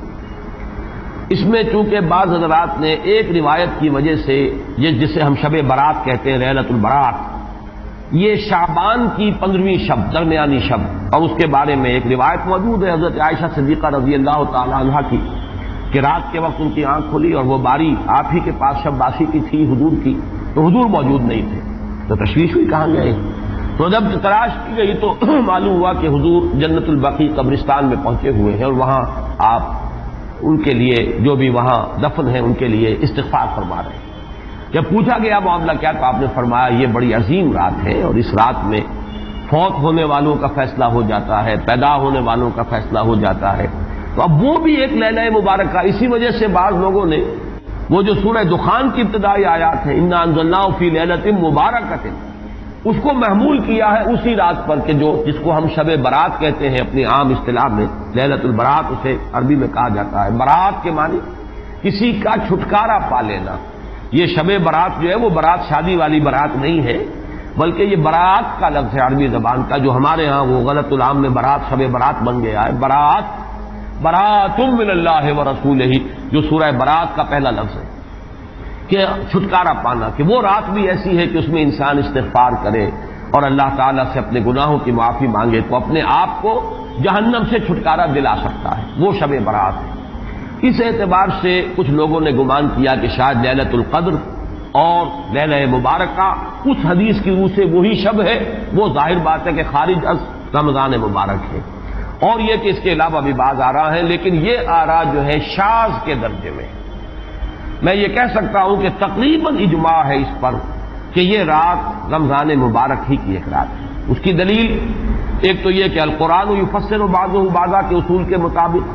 اس میں چونکہ بعض حضرات نے ایک روایت کی وجہ سے یہ جسے ہم شب برات کہتے ہیں، لیلۃ البرات، یہ شعبان کی 15ویں شب، درمیانی شب، اور اس کے بارے میں ایک روایت موجود ہے حضرت عائشہ صدیقہ رضی اللہ تعالی عنہا کی کہ رات کے وقت ان کی آنکھ کھلی اور وہ باری آپ ہی کے پاس شب باسی کی تھی حضور کی، تو حضور موجود نہیں تھے، تو تشویش ہوئی کہاں گئے۔ تو جب تلاش کی گئی تو معلوم ہوا کہ حضور جنت البقیع قبرستان میں پہنچے ہوئے ہیں اور وہاں آپ ان کے لیے جو بھی وہاں دفن ہیں ان کے لیے استغفار فرما رہے ہیں۔ جب پوچھا گیا معاملہ کیا، تو آپ نے فرمایا یہ بڑی عظیم رات ہے اور اس رات میں فوت ہونے والوں کا فیصلہ ہو جاتا ہے، پیدا ہونے والوں کا فیصلہ ہو جاتا ہے۔ تو اب وہ بھی ایک لیلہ مبارکہ، اسی وجہ سے بعض لوگوں نے وہ جو سورہ دخان کی ابتدائی آیات ہیں انا انزلناہ فی لیلۃ مبارکۃ، اس کو محمول کیا ہے اسی رات پر کہ جس کو ہم شب برات کہتے ہیں اپنی عام اصطلاح میں، لیلۃ البرات اسے عربی میں کہا جاتا ہے۔ برات کے معنی کسی کا چھٹکارا پا لینا۔ یہ شب برات جو ہے وہ برات شادی والی برات نہیں ہے، بلکہ یہ برات کا لفظ ہے عربی زبان کا، جو ہمارے ہاں وہ غلط العام میں برات شب برات بن گیا ہے۔ برات من اللہ ورسولہ، جو سورہ برات کا پہلا لفظ ہے کہ چھٹکارا پانا، کہ وہ رات بھی ایسی ہے کہ اس میں انسان استغفار کرے اور اللہ تعالیٰ سے اپنے گناہوں کی معافی مانگے تو اپنے آپ کو جہنم سے چھٹکارا دلا سکتا ہے، وہ شب برات ہے۔ اس اعتبار سے کچھ لوگوں نے گمان کیا کہ شاید لیلۃ القدر اور لیلہ مبارکہ اس حدیث کی روح سے وہی شب ہے، وہ ظاہر بات ہے کہ خارج از رمضان مبارک ہے، اور یہ کہ اس کے علاوہ بھی بعض آراء ہیں، لیکن یہ آراء جو ہے شاذ کے درجے میں۔ میں یہ کہہ سکتا ہوں کہ تقریباً اجماع ہے اس پر کہ یہ رات رمضان مبارک ہی کی ایک رات ہے۔ اس کی دلیل ایک تو یہ کہ القرآن یفسر بعضہ بعضا کے اصول کے مطابق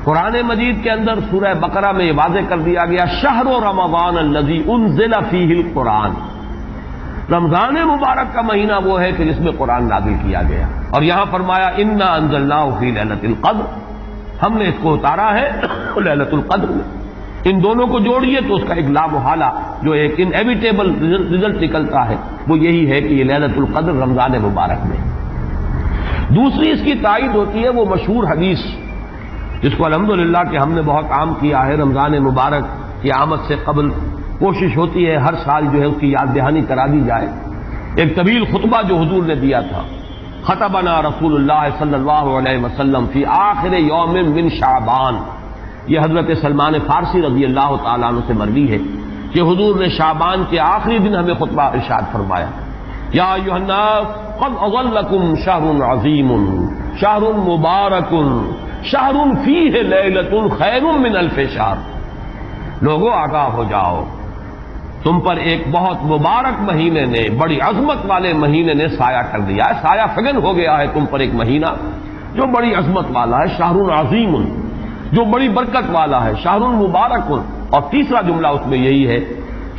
قرآن مجید کے اندر سورہ بقرہ میں یہ واضح کر دیا گیا شہر رمضان الذی انزل فیہ القرآن، رمضان مبارک کا مہینہ وہ ہے کہ جس میں قرآن نازل کیا گیا، اور یہاں فرمایا انا انزلناہ فی لیلۃ القدر، ہم نے اس کو اتارا ہے لیلۃ القدر میں۔ ان دونوں کو جوڑیے تو اس کا ایک لا محالہ جو ایک انیویٹیبل رزلٹ نکلتا ہے وہ یہی ہے کہ یہ لیلۃ القدر رمضان مبارک میں۔ دوسری اس کی تائید ہوتی ہے وہ مشہور حدیث جس کو الحمدللہ کہ ہم نے بہت عام کیا ہے، رمضان مبارک کی آمد سے قبل کوشش ہوتی ہے ہر سال جو ہے اس کی یاد دہانی کرا دی جائے۔ ایک طویل خطبہ جو حضور نے دیا تھا، خطبنا رسول اللہ صلی اللہ علیہ وسلم فی آخر یوم من شعبان، یہ حضرت سلمان فارسی رضی اللہ تعالیٰ عنہ سے مروی ہے کہ حضور نے شعبان کے آخری دن ہمیں خطبہ ارشاد فرمایا، یا ایھا الناس قد اظلکم شہر عظیم شہر مبارک شہر فیہ لیلۃ خیر من الف شہر، لوگوں آگاہ ہو جاؤ، تم پر ایک بہت مبارک مہینے نے، بڑی عظمت والے مہینے نے سایہ کر دیا ہے، سایہ فگن ہو گیا ہے تم پر ایک مہینہ جو بڑی عظمت والا ہے، شہر عظیم جو بڑی برکت والا ہے، شہر مبارک، اور تیسرا جملہ اس میں یہی ہے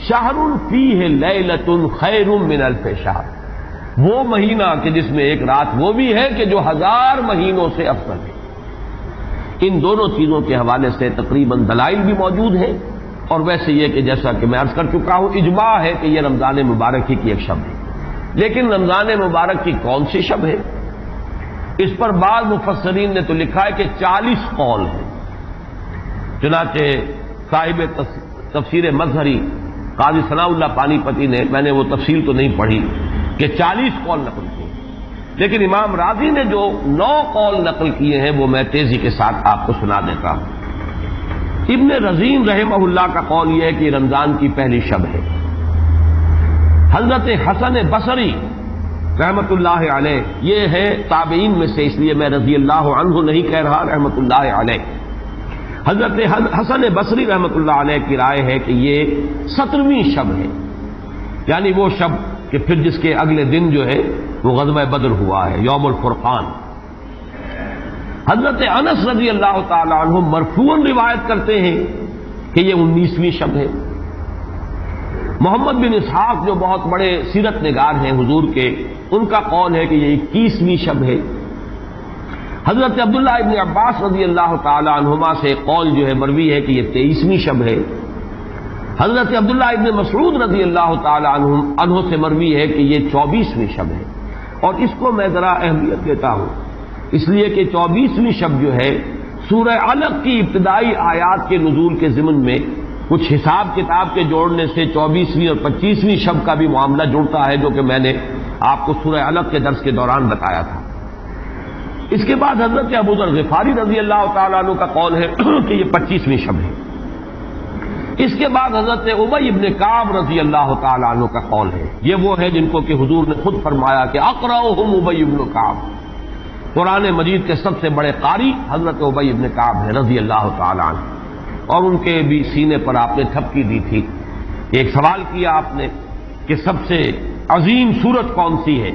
شہر فیہ لیلۃ خیر من الف شہر، وہ مہینہ کہ جس میں ایک رات وہ بھی ہے کہ جو 1000 مہینوں سے افضل ہے۔ ان دونوں چیزوں کے حوالے سے تقریباً دلائل بھی موجود ہیں، اور ویسے یہ کہ جیسا کہ میں عرض کر چکا ہوں اجماع ہے کہ یہ رمضان مبارک ہی کی ایک شب ہے، لیکن رمضان مبارک کی کون سی شب ہے اس پر بعض مفسرین نے تو لکھا ہے کہ 40 قول ہیں۔ چنانچہ صاحب تفسیر مظہری قاضی ثناء اللہ پانی پتی نے، میں نے وہ تفصیل تو نہیں پڑھی، کہ 40 قول نقل کیے، لیکن امام راضی نے جو 9 قول نقل کیے ہیں وہ میں تیزی کے ساتھ آپ کو سنا دیتا ہوں۔ ابن رزین رحمہ اللہ کا قول یہ ہے کہ رمضان کی پہلی شب ہے۔ حضرت حسن بصری رحمت اللہ علیہ، یہ ہے تابعین میں سے، اس لیے میں رضی اللہ عنہ نہیں کہہ رہا، رحمت اللہ علیہ۔ حضرت حسن بصری رحمت اللہ علیہ کی رائے ہے کہ یہ 17ویں شب ہے، یعنی وہ شب کہ پھر جس کے اگلے دن جو ہے وہ غزوہ بدر ہوا ہے، یوم الفرقان۔ حضرت انس رضی اللہ تعالی عنہ مرفوعاً روایت کرتے ہیں کہ یہ 19ویں شب ہے۔ محمد بن اسحاق جو بہت بڑے سیرت نگار ہیں حضور کے، ان کا قول ہے کہ یہ 21ویں شب ہے۔ حضرت عبداللہ ابن عباس رضی اللہ تعالی عنہما سے قول جو ہے مروی ہے کہ یہ 23ویں شب ہے۔ حضرت عبداللہ ابن مسعود رضی اللہ تعالی عنہ سے مروی ہے کہ یہ 24ویں شب ہے، اور اس کو میں ذرا اہمیت دیتا ہوں اس لیے کہ 24ویں شب جو ہے سورہ علق کی ابتدائی آیات کے نزول کے ضمن میں کچھ حساب کتاب کے جوڑنے سے 24ویں اور 25ویں شب کا بھی معاملہ جڑتا ہے، جو کہ میں نے آپ کو سورہ علق کے درس کے دوران بتایا تھا۔ اس کے بعد حضرت ابو ذر غفاری رضی اللہ تعالیٰ عنہ کا قول ہے کہ یہ 25ویں شب ہے۔ اس کے بعد حضرت ابی ابن کعب رضی اللہ تعالیٰ عنہ کا قول ہے، یہ وہ ہے جن کو کہ حضور نے خود فرمایا کہ اقرأہم ابی ابن کعب، قرآن مجید کے سب سے بڑے قاری حضرت ابی ابن کعب ہے رضی اللہ تعالیٰ عنہ، اور ان کے بھی سینے پر آپ نے تھپکی دی تھی۔ ایک سوال کیا آپ نے کہ سب سے عظیم سورت کون سی ہے،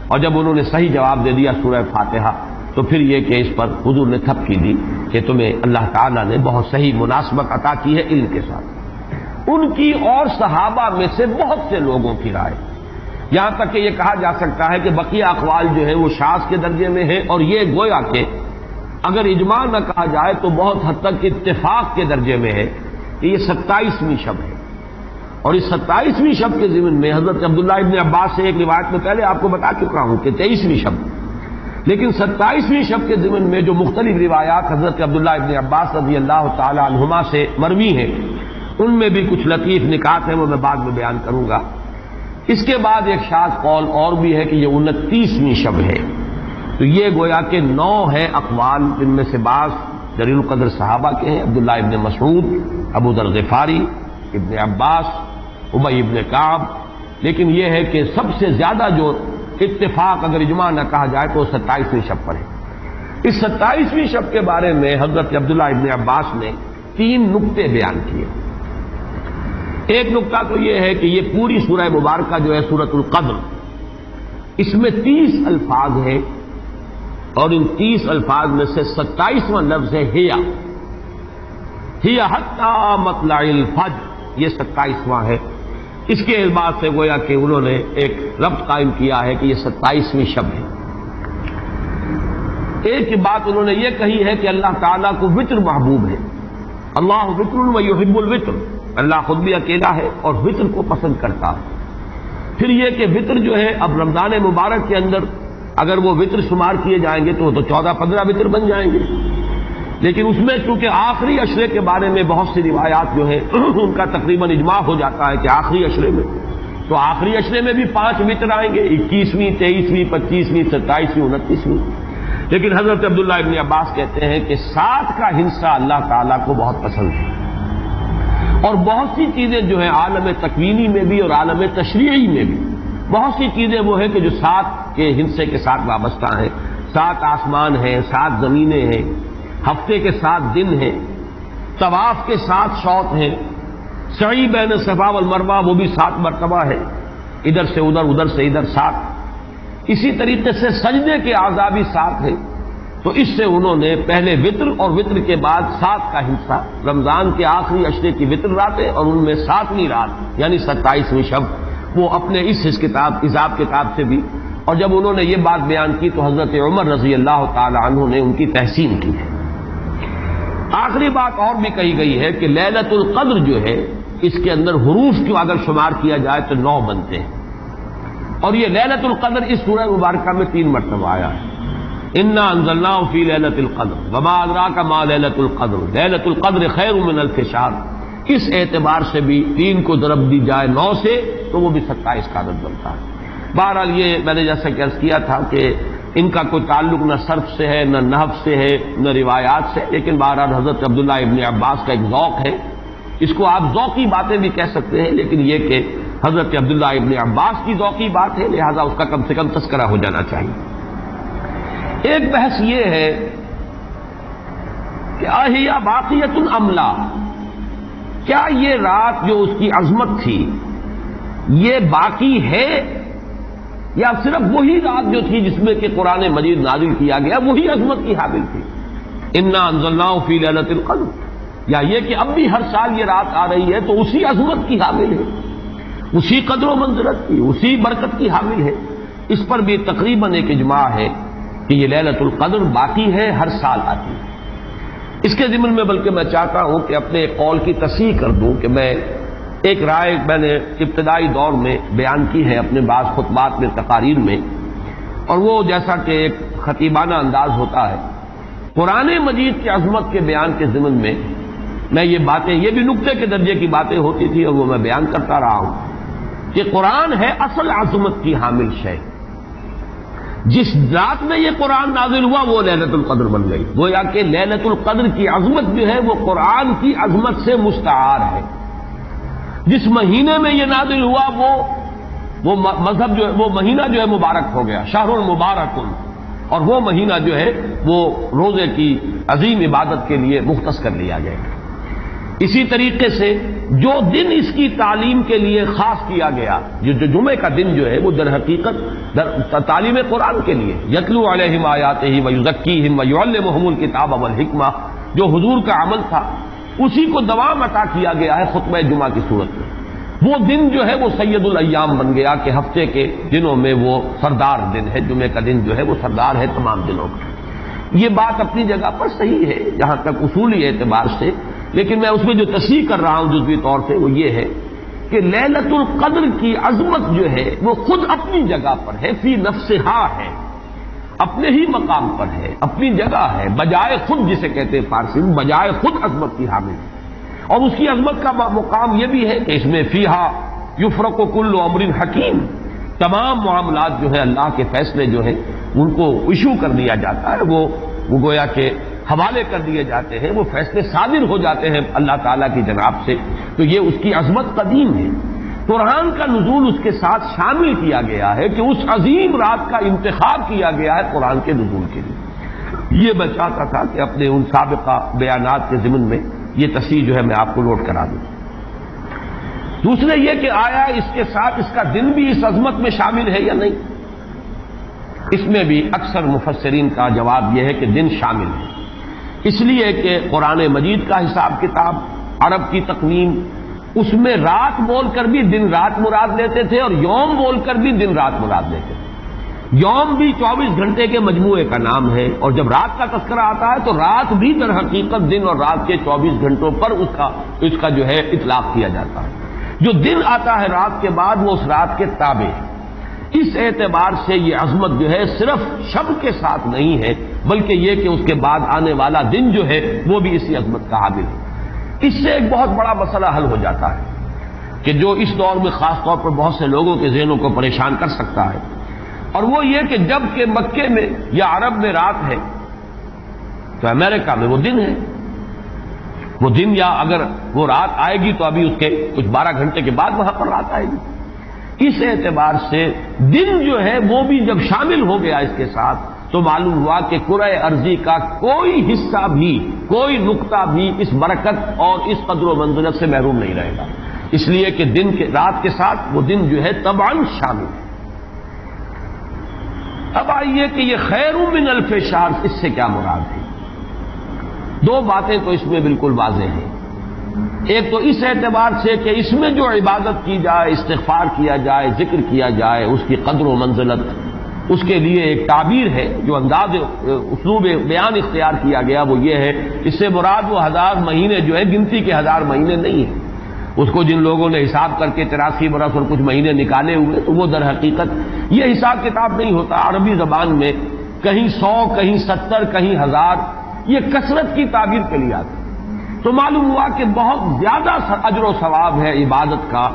اور جب انہوں نے صحیح جواب دے دیا سورہ فاتحہ، تو پھر یہ کہ اس پر حضور نے تھپکی دی کہ تمہیں اللہ تعالیٰ نے بہت صحیح مناسبت عطا کی ہے علم کے ساتھ۔ ان کی اور صحابہ میں سے بہت سے لوگوں کی رائے، یہاں تک کہ یہ کہا جا سکتا ہے کہ بقیہ اقوال جو ہیں وہ شاذ کے درجے میں ہیں، اور یہ گویا کہ اگر اجماع نہ کہا جائے تو بہت حد تک اتفاق کے درجے میں ہے کہ یہ 27ویں شب ہے۔ اور اس 27ویں شب کے ضمن میں حضرت عبداللہ ابن عباس سے ایک روایت میں پہلے آپ کو بتا چکا ہوں کہ 23ویں شب، لیکن 27ویں شب کے ضمن میں جو مختلف روایات حضرت عبداللہ ابن عباس رضی اللہ تعالی عنہما سے مروی ہیں، ان میں بھی کچھ لطیف نکات ہیں، وہ میں بعد میں بیان کروں گا۔ اس کے بعد ایک شاذ قول اور بھی ہے کہ یہ 29ویں شب ہے۔ تو یہ گویا کہ 9 ہے اقوال، جن میں سے بعض جلیل القدر صحابہ کے ہیں، عبداللہ ابن مسعود، ابو ذر غفاری، ابن عباس، ابی ابن کعب، لیکن یہ ہے کہ سب سے زیادہ جو اتفاق اگر اجماع نہ کہا جائے تو 27ویں شب پر ہے۔ اس 27ویں شب کے بارے میں حضرت عبداللہ ابن عباس نے 3 نقطے بیان کیے۔ ایک نقطہ تو یہ ہے کہ یہ پوری سورہ مبارکہ جو ہے سورۃ القدر، اس میں 30 الفاظ ہیں، اور ان 30 الفاظ میں سے 27واں لفظ ہے ہی حتی مطلع الفجر، یہ 27واں ہے۔ اس کے اعتبار سے گویا کہ انہوں نے ایک ربط قائم کیا ہے کہ یہ 27ویں شب ہے۔ ایک بات انہوں نے یہ کہی ہے کہ اللہ تعالیٰ کو وطر محبوب ہے، اللہ وطر و یحب الوطر، اللہ خود بھی اکیلا ہے اور وطر کو پسند کرتا ہے۔ پھر یہ کہ وطر جو ہے اب رمضان مبارک کے اندر اگر وہ وطر شمار کیے جائیں گے تو 14-15 وطر بن جائیں گے، لیکن اس میں چونکہ آخری عشرے کے بارے میں بہت سی روایات جو ہیں ان کا تقریباً اجماع ہو جاتا ہے کہ آخری عشرے میں، تو آخری عشرے میں بھی 5 وطر آئیں گے، 21ویں، 23ویں، 25ویں، 27ویں، 29ویں۔ لیکن حضرت عبداللہ ابن عباس کہتے ہیں کہ 7 کا حصہ اللہ تعالیٰ کو بہت پسند ہے، اور بہت سی چیزیں جو ہیں عالم تکوینی میں بھی اور عالم تشریعی میں بھی بہت سی چیزیں وہ ہیں کہ جو 7 کے حصے کے ساتھ وابستہ ہیں۔ 7 آسمان ہیں، 7 زمینیں ہیں، ہفتے کے 7 دن ہیں، طواف کے 7 شوط ہیں، سعی بین صفا والمروہ وہ بھی 7 مرتبہ ہے، ادھر سے ادھر، ادھر سے ادھر 7۔ اسی طریقے سے سجدے کے اعضاء بھی 7 ہیں، تو اس سے انہوں نے پہلے وطر اور وطر کے بعد 7 کا حصہ رمضان کے آخری عشرے کی وطر راتیں اور ان میں 7ویں رات یعنی 27ویں شب وہ اپنے اس حساب کتاب سے بھی، اور جب انہوں نے یہ بات بیان کی تو حضرت عمر رضی اللہ تعالی عنہ نے ان کی تحسین کی ہے۔ آخری بات اور بھی کہی گئی ہے کہ لیلۃ القدر جو ہے اس کے اندر حروف کو اگر شمار کیا جائے تو 9 بنتے ہیں، اور یہ لیلۃ القدر اس سورہ مبارکہ میں 3 مرتبہ آیا ہے۔ انا انزلناہ فی لیلۃ القدر وما ادراک ما لیلۃ القدر لیلۃ القدر خیر من الف شہر، اس اعتبار سے بھی 3 کو ضرب دی جائے 9 سے تو وہ بھی 27 کا عدد بنتا ہے۔ بہرحال یہ میں نے جیسا کہ عرض کیا تھا کہ ان کا کوئی تعلق نہ صرف سے ہے، نہ نحو سے ہے، نہ روایات سے، لیکن بہرحال حضرت عبداللہ ابن عباس کا ایک ذوق ہے، اس کو آپ ذوقی باتیں بھی کہہ سکتے ہیں، لیکن یہ کہ حضرت عبداللہ ابن عباس کی ذوقی بات ہے، لہذا اس کا کم سے کم تذکرہ ہو جانا چاہیے۔ ایک بحث یہ ہے کہ اہیا باقیۃ ام لا، کیا یہ رات جو اس کی عظمت تھی یہ باقی ہے یا صرف وہی رات جو تھی جس میں کہ قرآن مجید نازل کیا گیا وہی عظمت کی حامل تھی؟ انا انزلناہ فی لیلۃ القدر، یا یہ کہ اب بھی ہر سال یہ رات آ رہی ہے تو اسی عظمت کی حامل ہے، اسی قدر و منزلت کی، اسی برکت کی حامل ہے؟ اس پر بھی تقریباً ایک اجماع ہے کہ یہ لیلۃ القدر باقی ہے، ہر سال آتی ہے۔ اس کے ضمن میں بلکہ میں چاہتا ہوں کہ اپنے قول کی تصحیح کر دوں کہ میں ایک رائے میں نے ابتدائی دور میں بیان کی ہے اپنے بعض خطبات میں، تقاریر میں، اور وہ جیسا کہ ایک خطیبانہ انداز ہوتا ہے، قرآن مجید کی عظمت کے بیان کے ضمن میں یہ باتیں، یہ بھی نقطے کے درجے کی باتیں ہوتی تھی اور وہ میں بیان کرتا رہا ہوں کہ قرآن ہے اصل عظمت کی حامل شے۔ جس رات میں یہ قرآن نازل ہوا وہ لیلۃ القدر بن گئی، گویا کہ لیلۃ القدر کی عظمت جو ہے وہ قرآن کی عظمت سے مستعار ہے۔ جس مہینے میں یہ نازل ہوا وہ مذہب جو ہے، وہ مہینہ جو ہے مبارک ہو گیا، شہر المبارک، اور وہ مہینہ جو ہے وہ روزے کی عظیم عبادت کے لیے مختص کر لیا گیا۔ اسی طریقے سے جو دن اس کی تعلیم کے لیے خاص کیا گیا، جو جمعے کا دن جو ہے وہ در حقیقت تعلیم قرآن کے لیے، یتلو علیہم آیاتہ ویزکیہم ویعلمہم الکتاب والحکمہ، جو حضور کا عمل تھا اسی کو دوام عطا کیا گیا ہے خطبہ جمعہ کی صورت میں۔ وہ دن جو ہے وہ سید الایام بن گیا کہ ہفتے کے دنوں میں وہ سردار دن ہے، جمعے کا دن جو ہے وہ سردار ہے تمام دنوں کا۔ یہ بات اپنی جگہ پر صحیح ہے جہاں تک اصولی اعتبار سے، لیکن میں اس میں جو تصحیح کر رہا ہوں جزوی طور سے وہ یہ ہے کہ لیلۃ القدر کی عظمت جو ہے وہ خود اپنی جگہ پر ہے، فی نفسہا ہے، اپنے ہی مقام پر ہے، اپنی جگہ ہے، بجائے خود، جسے کہتے ہیں فارسی میں بجائے خود عظمت کی حامل ہے۔ اور اس کی عظمت کا مقام یہ بھی ہے کہ اس میں فیہا یفرق کل امر حکیم، تمام معاملات جو ہے اللہ کے فیصلے جو ہیں ان کو ایشو کر دیا جاتا ہے، وہ گویا کہ حوالے کر دیے جاتے ہیں، وہ فیصلے صادر ہو جاتے ہیں اللہ تعالیٰ کی جناب سے۔ تو یہ اس کی عظمت قدیم ہے۔ قرآن کا نزول اس کے ساتھ شامل کیا گیا ہے کہ اس عظیم رات کا انتخاب کیا گیا ہے قرآن کے نزول کے لیے۔ یہ میں چاہتا تھا کہ اپنے ان سابقہ بیانات کے ضمن میں یہ تصحیح جو ہے میں آپ کو نوٹ کرا دوں۔ دوسرے یہ کہ آیا اس کے ساتھ اس کا دن بھی اس عظمت میں شامل ہے یا نہیں؟ اس میں بھی اکثر مفسرین کا جواب یہ ہے کہ دن شامل ہے، اس لیے کہ قرآن مجید کا حساب کتاب، عرب کی تقویم، اس میں رات بول کر بھی دن رات مراد لیتے تھے اور یوم بول کر بھی دن رات مراد لیتے تھے۔ یوم بھی 24 گھنٹے کے مجموعے کا نام ہے، اور جب رات کا تذکرہ آتا ہے تو رات بھی در حقیقت دن اور رات کے 24 گھنٹوں پر اس کا جو ہے اطلاق کیا جاتا ہے۔ جو دن آتا ہے رات کے بعد وہ اس رات کے تابع ہے۔ اس اعتبار سے یہ عظمت جو ہے صرف شب کے ساتھ نہیں ہے، بلکہ یہ کہ اس کے بعد آنے والا دن جو ہے وہ بھی اسی عظمت کا حامل ہے۔ اس سے ایک بہت بڑا مسئلہ حل ہو جاتا ہے کہ جو اس دور میں خاص طور پر بہت سے لوگوں کے ذہنوں کو پریشان کر سکتا ہے، اور وہ یہ کہ جب کہ مکے میں یا عرب میں رات ہے تو امریکہ میں وہ دن ہے۔ وہ دن، یا اگر وہ رات آئے گی تو ابھی اس کے کچھ 12 گھنٹے کے بعد وہاں پر رات آئے گی۔ اس اعتبار سے دن جو ہے وہ بھی جب شامل ہو گیا اس کے ساتھ تو معلوم ہوا کہ کرۂ ارضی کا کوئی حصہ بھی، کوئی نقطہ بھی اس برکت اور اس قدر و منزلت سے محروم نہیں رہے گا، اس لیے کہ دن کے رات کے ساتھ وہ دن جو ہے طبعاً شامل ہے۔ اب آئیے کہ یہ خیر من الف شہر، اس سے کیا مراد ہے؟ دو باتیں تو اس میں بالکل واضح ہیں۔ ایک تو اس اعتبار سے کہ اس میں جو عبادت کی جائے، استغفار کیا جائے، ذکر کیا جائے، اس کی قدر و منزلت، اس کے لیے ایک تعبیر ہے، جو انداز اسلوب بیان اختیار کیا گیا وہ یہ ہے، اس سے مراد وہ 1000 مہینے جو ہے گنتی کے 1000 مہینے نہیں ہیں۔ اس کو جن لوگوں نے حساب کر کے 83 برس اور کچھ مہینے نکالے ہوئے تو وہ در حقیقت یہ حساب کتاب نہیں ہوتا۔ عربی زبان میں کہیں 100، کہیں 70، کہیں 1000، یہ کثرت کی تعبیر کے لیے آتا ہے۔ تو معلوم ہوا کہ بہت زیادہ اجر و ثواب ہے عبادت کا،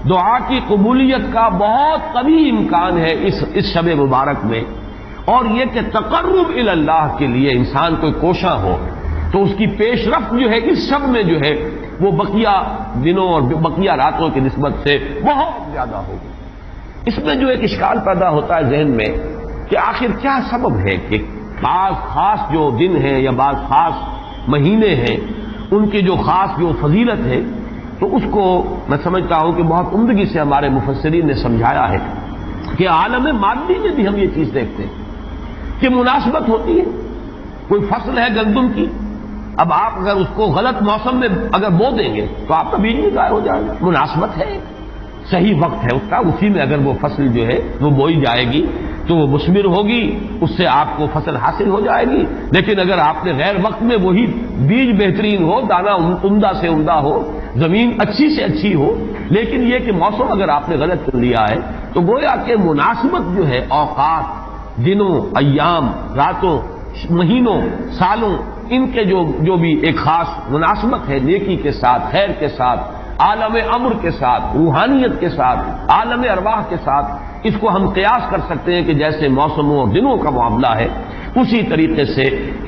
دعا کی قبولیت کا بہت قوی امکان ہے اس شب مبارک میں، اور یہ کہ تقرب الی اللہ کے لیے انسان کوئی کوشاں ہو تو اس کی پیش رفت جو ہے اس شب میں جو ہے وہ بقیہ دنوں اور بقیہ راتوں کی نسبت سے بہت زیادہ ہوگی۔ اس میں جو ایک اشکال پیدا ہوتا ہے ذہن میں کہ آخر کیا سبب ہے کہ بعض خاص جو دن ہیں یا بعض خاص مہینے ہیں ان کی جو خاص جو فضیلت ہے، تو اس کو میں سمجھتا ہوں کہ بہت عمدگی سے ہمارے مفسرین نے سمجھایا ہے کہ عالم مادی میں بھی ہم یہ چیز دیکھتے ہیں کہ مناسبت ہوتی ہے۔ کوئی فصل ہے گندم کی، اب آپ اگر اس کو غلط موسم میں اگر بو دیں گے تو آپ کا بیج بھی ضائع ہو جائے گا۔ مناسبت ہے، صحیح وقت ہے اس کا، اسی میں اگر وہ فصل جو ہے وہ بوئی جائے گی تو وہ مثمر ہوگی، اس سے آپ کو فصل حاصل ہو جائے گی۔ لیکن اگر آپ نے غیر وقت میں وہی بیج بہترین ہو، دانہ عمدہ سے عمدہ ہو، زمین اچھی سے اچھی ہو، لیکن یہ کہ موسم اگر آپ نے غلط چن لیا ہے، تو گویا کہ مناسبت جو ہے اوقات، دنوں، ایام، راتوں، مہینوں، سالوں، ان کے جو بھی ایک خاص مناسبت ہے نیکی کے ساتھ، خیر کے ساتھ، عالم امر کے ساتھ، روحانیت کے ساتھ، عالم ارواح کے ساتھ، اس کو ہم قیاس کر سکتے ہیں کہ جیسے موسموں اور دنوں کا معاملہ ہے، اسی طریقے سے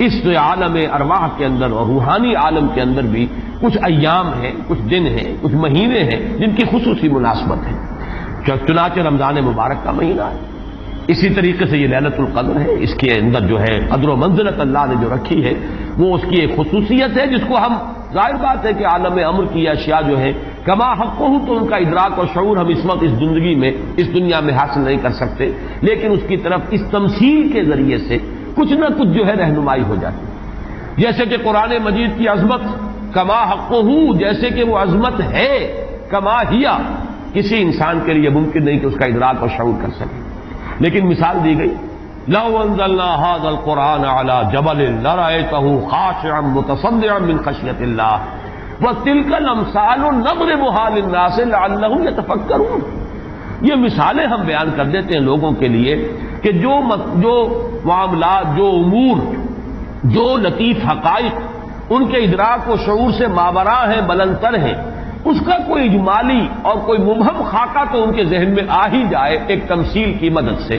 اس عالم ارواح کے اندر اور روحانی عالم کے اندر بھی کچھ ایام ہیں، کچھ دن ہیں، کچھ مہینے ہیں جن کی خصوصی مناسبت ہے۔ چنانچہ رمضان مبارک کا مہینہ ہے، اسی طریقے سے یہ لیلۃ القدر ہے، اس کے اندر جو ہے قدر و منزلت اللہ نے جو رکھی ہے وہ اس کی ایک خصوصیت ہے جس کو ہم ظاہر بات ہے کہ عالم امر کی اشیاء جو ہے کما حق ہوں تو ان کا ادراک اور شعور ہم اس وقت اس زندگی میں اس دنیا میں حاصل نہیں کر سکتے، لیکن اس کی طرف اس تمثیل کے ذریعے سے کچھ نہ کچھ جو ہے رہنمائی ہو جاتی ہے۔ جیسے کہ قرآن مجید کی عظمت کما حق ہوں، جیسے کہ وہ عظمت ہے، کما ہیا کسی انسان کے لیے ممکن نہیں کہ اس کا ادراک اور شعور کر سکے، لیکن مثال دی گئی لو انزلنا هذا القرآن على جبل لرأيته خاشعا متصدعا من خشية الله وتلك الامثال نضربها للناس لعلهم يتفكرون۔ یہ مثالیں ہم بیان کر دیتے ہیں لوگوں کے لیے کہ جو معاملات، جو امور، جو لطیف حقائق ان کے ادراک و شعور سے ماوراء ہیں، بلندتر ہیں، اس کا کوئی اجمالی اور کوئی مبہم خاکہ تو ان کے ذہن میں آ ہی جائے ایک تمثیل کی مدد سے۔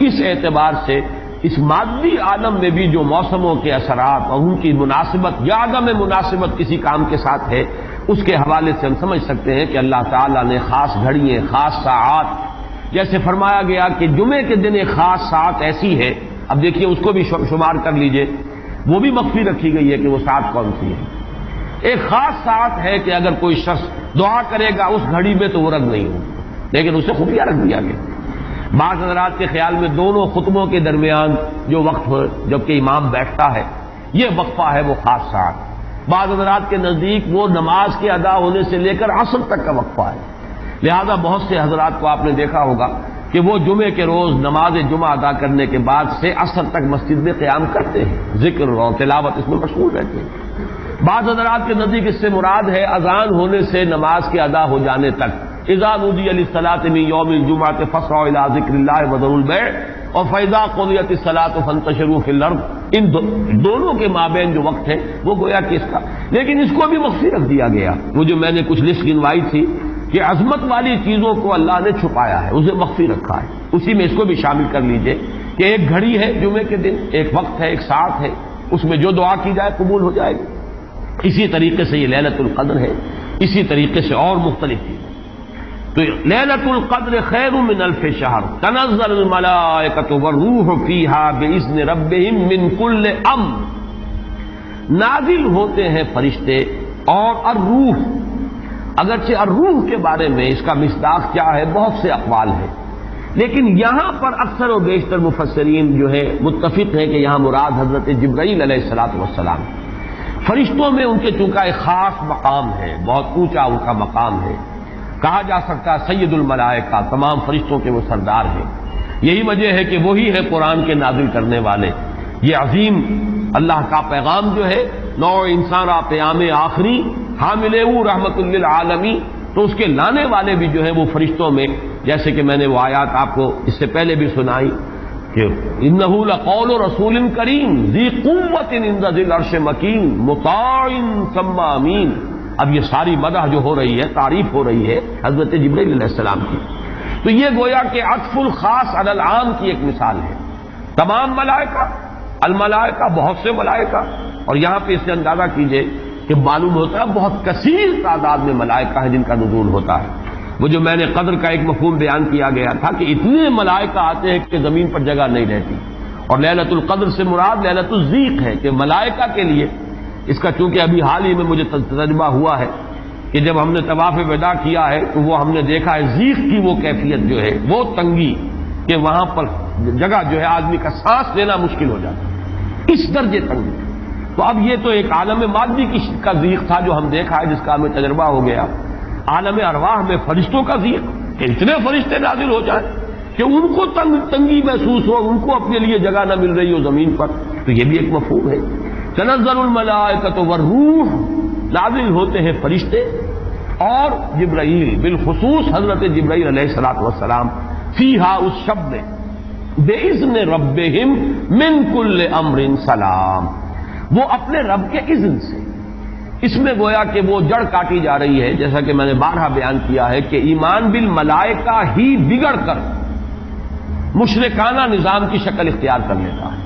اس اعتبار سے اس مادی عالم میں بھی جو موسموں کے اثرات اور ان کی مناسبت یا عدم مناسبت کسی کام کے ساتھ ہے، اس کے حوالے سے ہم سمجھ سکتے ہیں کہ اللہ تعالیٰ نے خاص گھڑیاں، خاص ساعات، جیسے فرمایا گیا کہ جمعے کے دن ایک خاص ساعت ایسی ہے، اب دیکھیے اس کو بھی شمار کر لیجئے، وہ بھی مخفی رکھی گئی ہے کہ وہ ساعت کون سی ہے۔ ایک خاص ساعت ہے کہ اگر کوئی شخص دعا کرے گا اس گھڑی میں تو وہ رد نہیں ہوگی، لیکن اسے خفیہ رکھ دیا گیا۔ بعض حضرات کے خیال میں دونوں خطبوں کے درمیان جو وقت ہو جبکہ امام بیٹھتا ہے یہ وقفہ ہے وہ خاص ساعت۔ بعض حضرات کے نزدیک وہ نماز کے ادا ہونے سے لے کر عصر تک کا وقفہ ہے، لہذا بہت سے حضرات کو آپ نے دیکھا ہوگا کہ وہ جمعے کے روز نماز جمعہ ادا کرنے کے بعد سے عصر تک مسجد میں قیام کرتے ہیں، ذکر اور تلاوت اس میں مشغول رہتے ہیں۔ بعض حضرات کے نزدیک اس سے مراد ہے اذان ہونے سے نماز کے ادا ہو جانے تک، اذا نودی للصلاۃ من یوم الجمعۃ فاسعوا الی ذکر اللہ وذروا البیع اور فاذا قضیت الصلاۃ فانتشروا فی الارض، ان دونوں کے مابین جو وقت ہے وہ گویا کہ اس کا، لیکن اس کو بھی مخفی رکھ دیا گیا۔ وہ جو میں نے کچھ لسٹ گنوائی تھی کہ عظمت والی چیزوں کو اللہ نے چھپایا ہے، اسے مخفی رکھا ہے، اسی میں اس کو بھی شامل کر لیجئے کہ ایک گھڑی ہے جمعے کے دن، ایک وقت ہے، ایک ساعت ہے، اس میں جو دعا کی جائے قبول ہو جائے گی۔ اسی طریقے سے یہ لیلۃ القدر ہے، اسی طریقے سے اور مختلف چیزیں۔ تو لیلۃ القدر خیر من الف شہر تنزل الملائکۃ والروح فیہا باذن ربہم من کل امر، نازل ہوتے ہیں فرشتے اور الروح، اگرچہ الروح کے بارے میں اس کا مصداق کیا ہے بہت سے اقوال ہیں، لیکن یہاں پر اکثر و بیشتر مفسرین جو ہے متفق ہیں کہ یہاں مراد حضرت جبرائیل علیہ السلام۔ فرشتوں میں ان کے چونکہ ایک خاص مقام ہے، بہت اونچا ان کا مقام ہے، کہا جا سکتا ہے سید الملائکہ، تمام فرشتوں کے وہ سردار ہیں۔ یہی وجہ ہے کہ وہی ہے قرآن کے نازل کرنے والے۔ یہ عظیم اللہ کا پیغام جو ہے نوع انسان قیام آخری حامل رحمت للعالمین، تو اس کے لانے والے بھی جو ہیں وہ فرشتوں میں، جیسے کہ میں نے وہ آیات آپ کو اس سے پہلے بھی سنائی کہ انہ لقول رسول کریم ذی قوت عند ذی العرش مکین مطاع ثم امین۔ اب یہ ساری مدح جو ہو رہی ہے، تعریف ہو رہی ہے حضرت جبرائیل علیہ السلام کی، تو یہ گویا کہ عطف الخاص علی العام کی ایک مثال ہے۔ تمام ملائکہ، الملائکہ بہت سے ملائکہ، اور یہاں پہ اس سے اندازہ کیجئے کہ معلوم ہوتا ہے بہت کثیر تعداد میں ملائکہ ہیں جن کا نزول ہوتا ہے۔ وہ جو میں نے قدر کا ایک مفہوم بیان کیا گیا تھا کہ اتنے ملائکہ آتے ہیں کہ زمین پر جگہ نہیں رہتی، اور لیلۃ القدر سے مراد لیلۃ الضیق ہے کہ ملائکہ کے لیے اس کا چونکہ ابھی حال ہی میں مجھے تجربہ ہوا ہے کہ جب ہم نے طواف وداع کیا ہے تو وہ ہم نے دیکھا ہے ضیق کی وہ کیفیت جو ہے، وہ تنگی کہ وہاں پر جگہ جو ہے آدمی کا سانس لینا مشکل ہو جاتا ہے، اس درجے تنگی۔ تو اب یہ تو ایک عالم مادی کا ضیق تھا جو ہم دیکھا ہے، جس کا ہمیں تجربہ ہو گیا۔ عالم ارواح میں فرشتوں کا ضیق کہ اتنے فرشتے نازل ہو جائیں کہ ان کو تنگی محسوس ہو، ان کو اپنے لیے جگہ نہ مل رہی ہو زمین پر، تو یہ بھی ایک مفہوم ہے۔ تنزل الملائکۃ والروح، نازل ہوتے ہیں فرشتے اور جبرائیل، بالخصوص حضرت جبرائیل علیہ الصلوۃ والسلام، فیہا اس شب میں، بِإِذْنِ رَبِّهِمْ مِنْ كُلِّ أَمْرٍ سلام، وہ اپنے رب کے اذن سے۔ اس میں گویا کہ وہ جڑ کاٹی جا رہی ہے، جیسا کہ میں نے بارہا بیان کیا ہے کہ ایمان بالملائکہ ہی بگڑ کر مشرکانہ نظام کی شکل اختیار کر لیتا ہے۔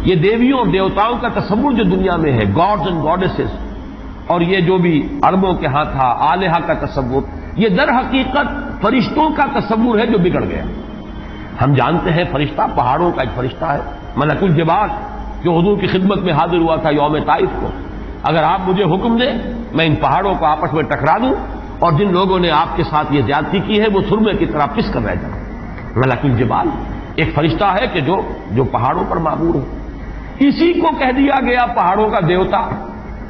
یہ دیویوں اور دیوتاؤں کا تصور جو دنیا میں ہے، گاڈز اینڈ گاڈیسز، اور یہ جو بھی عربوں کے ہاں تھا آلہہ کا تصور، یہ در حقیقت فرشتوں کا تصور ہے جو بگڑ گیا۔ ہم جانتے ہیں فرشتہ پہاڑوں کا ایک فرشتہ ہے، ملک الجبال، جو حضور کی خدمت میں حاضر ہوا تھا یوم طائف کو۔ اگر آپ مجھے حکم دیں میں ان پہاڑوں کو آپس میں ٹکرا دوں اور جن لوگوں نے آپ کے ساتھ یہ زیادتی کی ہے وہ سرمے کی طرح پس کر رہ جائیں۔ ملک الجبال ایک فرشتہ ہے کہ جو پہاڑوں پر معمور ہے، اسی کو کہہ دیا گیا پہاڑوں کا دیوتا۔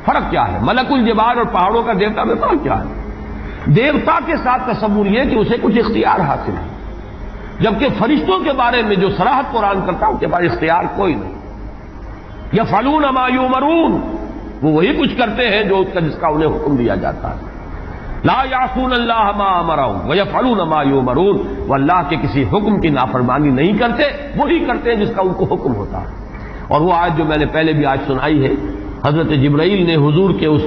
فرق کیا ہے؟ ملک الجبال اور پہاڑوں کا دیوتا میں فرق کیا ہے؟ دیوتا کے ساتھ تصور یہ کہ اسے کچھ اختیار حاصل ہے، جبکہ فرشتوں کے بارے میں جو صراحت قرآن کرتا ان کے پاس اختیار کوئی نہیں۔ یفعلون ما یؤمرون، وہ وہی کچھ کرتے ہیں جو جس کا انہیں حکم دیا جاتا ہے۔ لا یعصون اللہ ما امرهم ویفعلون ما یؤمرون، وہ اللہ کے کسی حکم کی نافرمانی نہیں کرتے، وہی کرتے ہیں جس کا ان کو حکم ہوتا ہے۔ اور وہ آیت جو میں نے پہلے بھی آج سنائی ہے، حضرت جبرائیل نے حضور کے اس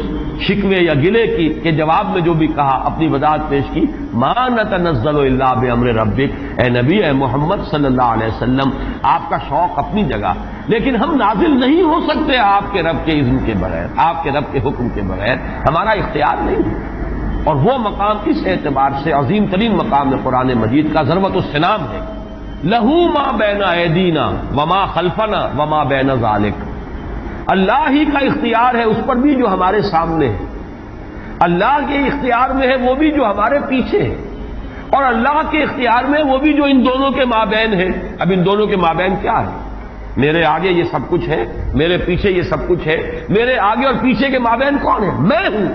شکوے یا گلے کے جواب میں جو بھی کہا، اپنی وضاحت پیش کی، ما نتنزل الا بامر ربک، اے نبی، اے محمد صلی اللہ علیہ وسلم، آپ کا شوق اپنی جگہ، لیکن ہم نازل نہیں ہو سکتے آپ کے رب کے اذن کے بغیر، آپ کے رب کے حکم کے بغیر، ہمارا اختیار نہیں ہے۔ اور وہ مقام اس اعتبار سے عظیم ترین مقام ہے قرآن مجید کا، ضربۃ السلام ہے، لہو ما بین ایدینا وما خلفنا وما بین ذالک، اللہ ہی کا اختیار ہے اس پر بھی جو ہمارے سامنے ہے، اللہ کے اختیار میں ہے وہ بھی جو ہمارے پیچھے ہے، اور اللہ کے اختیار میں وہ بھی جو ان دونوں کے مابین ہے۔ اب ان دونوں کے مابین کیا ہے؟ میرے آگے یہ سب کچھ ہے، میرے پیچھے یہ سب کچھ ہے، میرے آگے اور پیچھے کے مابین کون ہے؟ میں ہوں۔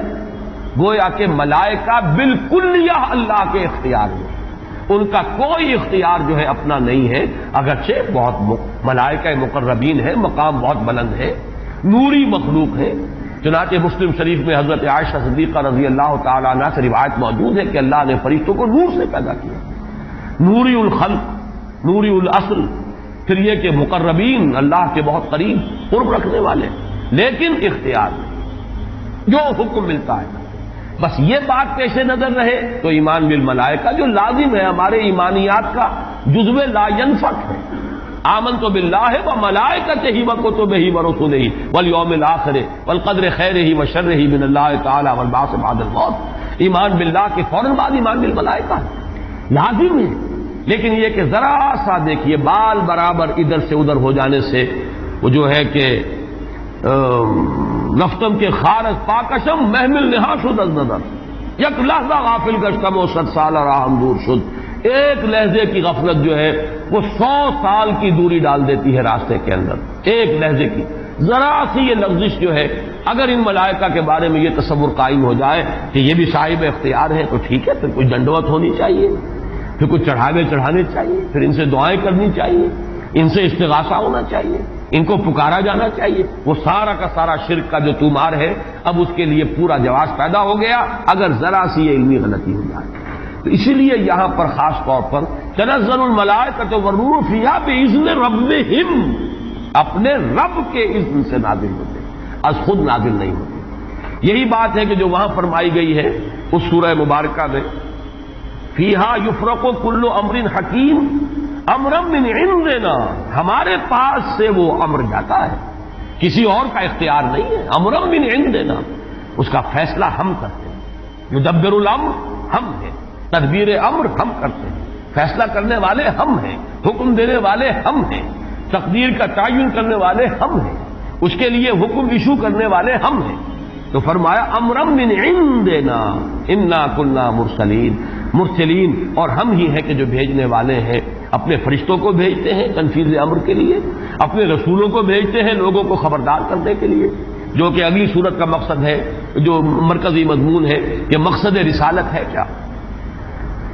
گویا کہ ملائکہ بالکلیہ اللہ کے اختیار میں، ان کا کوئی اختیار جو ہے اپنا نہیں ہے، اگرچہ بہت ملائکہ مقربین ہے، مقام بہت بلند ہے، نوری مخلوق ہے۔ چنانچہ مسلم شریف میں حضرت عائشہ صدیقہ رضی اللہ تعالی عنہا سے روایت موجود ہے کہ اللہ نے فرشتوں کو نور سے پیدا کیا، نوری الخلق، نوری الاصل، پھر یہ کہ مقربین، اللہ کے بہت قریب قرب رکھنے والے، لیکن اختیار جو حکم ملتا ہے۔ بس یہ بات پیش نظر رہے تو ایمان بالملائکہ جو لازم ہے، ہمارے ایمانیات کا جزو لا ينفک ہے۔ آمنت باللہ وملائکتہ وکتبہ ورسلہ والیوم الآخر والقدر خیرہ وشرہ من اللہ تعالی والبعث بعد الموت۔ ایمان باللہ کے فوراً بعد ایمان بالملائکہ لازم ہے، لیکن یہ کہ ذرا سا دیکھیے بال برابر ادھر سے ادھر ہو جانے سے وہ جو ہے کہ رفتم کے خارج پاکشم محمل نہا شد از نظر، یک لحظہ غافل گشتم و 100 سال راہم دور شد، ایک لہجے کی غفلت جو ہے وہ 100 سال کی دوری ڈال دیتی ہے راستے کے اندر، ایک لہجے کی ذرا سی یہ لفظش جو ہے۔ اگر ان ملائکہ کے بارے میں یہ تصور قائم ہو جائے کہ یہ بھی صاحب اختیار ہے تو ٹھیک ہے، پھر کچھ دنڈوت ہونی چاہیے، پھر کچھ چڑھاوے چڑھانے چاہیے، پھر ان سے دعائیں کرنی چاہیے، ان سے استغاثہ ہونا چاہیے، ان کو پکارا جانا چاہیے۔ وہ سارا کا سارا شرک کا جو تومار ہے اب اس کے لیے پورا جواز پیدا ہو گیا اگر ذرا سی یہ علمی غلطی ہو جائے۔ تو اسی لیے یہاں پر خاص طور پر تنزل الملائکۃ والروح فیہا بإذن ربہم، اپنے رب کے اذن سے نازل ہوتے، از خود نازل نہیں ہوتے۔ یہی بات ہے کہ جو وہاں فرمائی گئی ہے اس سورہ مبارکہ میں، فیہا یفرق کل امر حکیم امرا من عندنا، ہمارے پاس سے وہ امر جاتا ہے، کسی اور کا اختیار نہیں ہے، امرا من عندنا، اس کا فیصلہ ہم کرتے ہیں. یدبر الامر ہم ہیں، تدبیر امر ہم کرتے ہیں، فیصلہ کرنے والے ہم ہیں، حکم دینے والے ہم ہیں، تقدیر کا تعین کرنے والے ہم ہیں، اس کے لیے حکم ایشو کرنے والے ہم ہیں. تو فرمایا امرا من عندنا انا کنا مرسلین، اور ہم ہی ہیں کہ جو بھیجنے والے ہیں. اپنے فرشتوں کو بھیجتے ہیں تنفیذ امر کے لیے، اپنے رسولوں کو بھیجتے ہیں لوگوں کو خبردار کرنے کے لیے، جو کہ اگلی صورت کا مقصد ہے، جو مرکزی مضمون ہے کہ مقصد رسالت ہے کیا.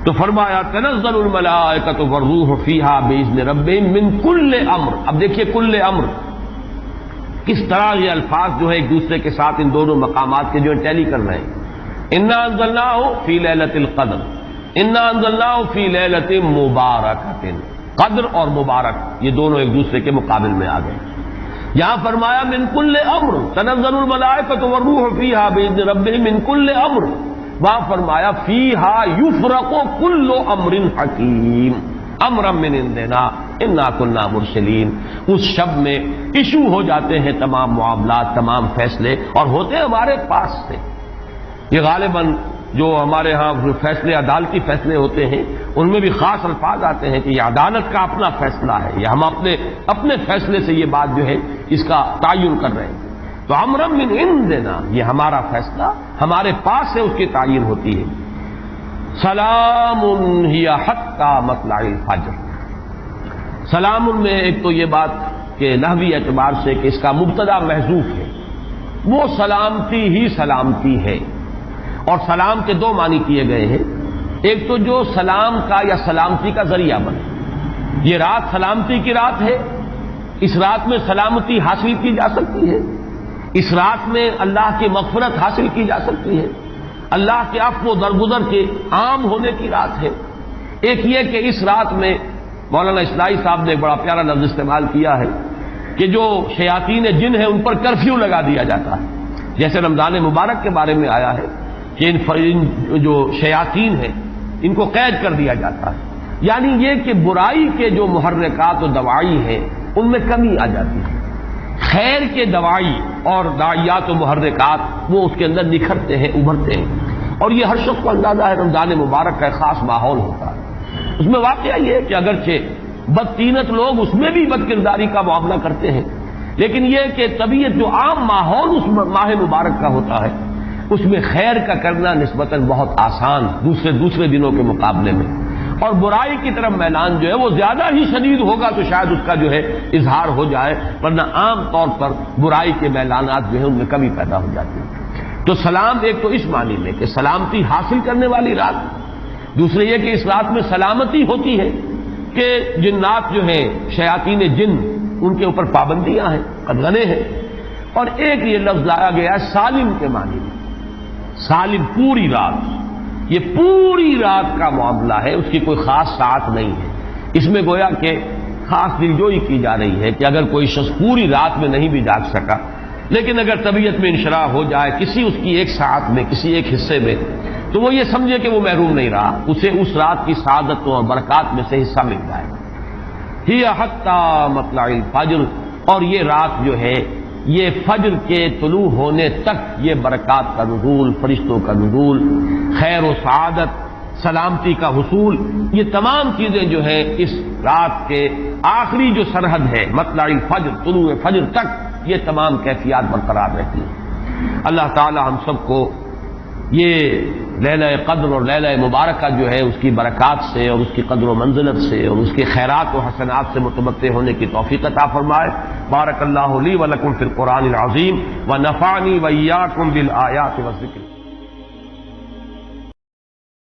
تو فرمایا تنزل الملائکۃ والروح فیہا باذن ربہم من کل امر. اب دیکھیے کل امر کس طرح یہ الفاظ جو ہے ایک دوسرے کے ساتھ ان دونوں مقامات کے جو ٹیلی کر رہے ہیں. انا انزلناہ فی لیلۃ القدر، انا انزلناہ فی لیلۃ مبارکۃ. قدر اور مبارک یہ دونوں ایک دوسرے کے مقابل میں آ گئے. یہاں فرمایا من کل امر، تنزل الملائکۃ والروح فیہا باذن ربہم من کل امر. وہاں فرمایا فیہا یفرق کل امر حکیم امرا من عندنا انا کنا مرسلین. اس شب میں ایشو ہو جاتے ہیں تمام معاملات، تمام فیصلے، اور ہوتے ہیں ہمارے پاس سے. یہ غالباً جو ہمارے ہاں فیصلے عدالتی فیصلے ہوتے ہیں ان میں بھی خاص الفاظ آتے ہیں کہ یہ عدالت کا اپنا فیصلہ ہے، یا ہم اپنے فیصلے سے یہ بات جو ہے اس کا تعین کر رہے ہیں. تو امرا من عندنا یہ ہمارا فیصلہ ہمارے پاس سے اس کی تعین ہوتی ہے. سلام ہی حتی مطلع الفجر. سلام میں ایک تو یہ بات کہ نحوی اعتبار سے کہ اس کا مبتدا محذوف ہے، وہ سلامتی ہی سلامتی ہے. اور سلام کے دو معنی کیے گئے ہیں. ایک تو جو سلام کا یا سلامتی کا ذریعہ بنے. یہ رات سلامتی کی رات ہے، اس رات میں سلامتی حاصل کی جا سکتی ہے، اس رات میں اللہ کی مغفرت حاصل کی جا سکتی ہے، اللہ کے عفو و درگزر کے عام ہونے کی رات ہے. ایک یہ کہ اس رات میں مولانا اسلائی صاحب نے ایک بڑا پیارا لفظ استعمال کیا ہے کہ جو شیاطین جن ہیں ان پر کرفیو لگا دیا جاتا ہے. جیسے رمضان مبارک کے بارے میں آیا ہے کہ ان جو شیاطین ہیں ان کو قید کر دیا جاتا ہے. یعنی یہ کہ برائی کے جو محرکات و دوائی ہیں ان میں کمی آ جاتی ہے، خیر کے دوائی اور داعیات و محرکات وہ اس کے اندر نکھرتے ہیں، ابھرتے ہیں. اور یہ ہر شخص کو اندازہ ہے رمضان مبارک کا ایک خاص ماحول ہوتا ہے. اس میں واقعہ یہ ہے کہ اگرچہ بدطینت لوگ اس میں بھی بد کرداری کا معاملہ کرتے ہیں، لیکن یہ کہ طبیعت جو عام ماحول اس ماہ مبارک کا ہوتا ہے اس میں خیر کا کرنا نسبتاً بہت آسان دوسرے دنوں کے مقابلے میں. اور برائی کی طرف میلان جو ہے وہ زیادہ ہی شدید ہوگا تو شاید اس کا جو ہے اظہار ہو جائے، ورنہ عام طور پر برائی کے میلانات جو ہے ان میں کمی پیدا ہو جاتی ہے. تو سلام ایک تو اس معنی میں کہ سلامتی حاصل کرنے والی رات، دوسرے یہ کہ اس رات میں سلامتی ہوتی ہے کہ جنات جو ہیں شیاطین جن ان کے اوپر پابندیاں ہیں، قدغنے ہیں. اور ایک یہ لفظ لایا گیا ہے سالم کے معنی میں. سالم پوری رات، یہ پوری رات کا معاملہ ہے، اس کی کوئی خاص ساعت نہیں ہے. اس میں گویا کہ خاص دلجوئی کی جا رہی ہے کہ اگر کوئی شخص پوری رات میں نہیں بھی جاگ سکا لیکن اگر طبیعت میں انشراح ہو جائے کسی اس کی ایک ساعت میں، کسی ایک حصے میں، تو وہ یہ سمجھے کہ وہ محروم نہیں رہا، اسے اس رات کی سعادتوں اور برکات میں سے حصہ مل جائے. ہی حتی مطلع الفجر. اور یہ رات جو ہے یہ فجر کے طلوع ہونے تک یہ برکات کا نزول، فرشتوں کا نزول، خیر و سعادت، سلامتی کا حصول، یہ تمام چیزیں جو ہیں اس رات کے آخری جو سرحد ہے مطلع الفجر، طلوع فجر تک یہ تمام کیفیات برقرار رہتی ہیں. اللہ تعالی ہم سب کو یہ لیلہ قدر اور لیلہ مبارکہ جو ہے اس کی برکات سے اور اس کی قدر و منزلت سے اور اس کے خیرات و حسنات سے متمتع ہونے کی توفیق عطا فرمائے. بارک اللہ لی و لکم فی القرآن العظیم و نفعنی و ایاکم بالآیات والذکر.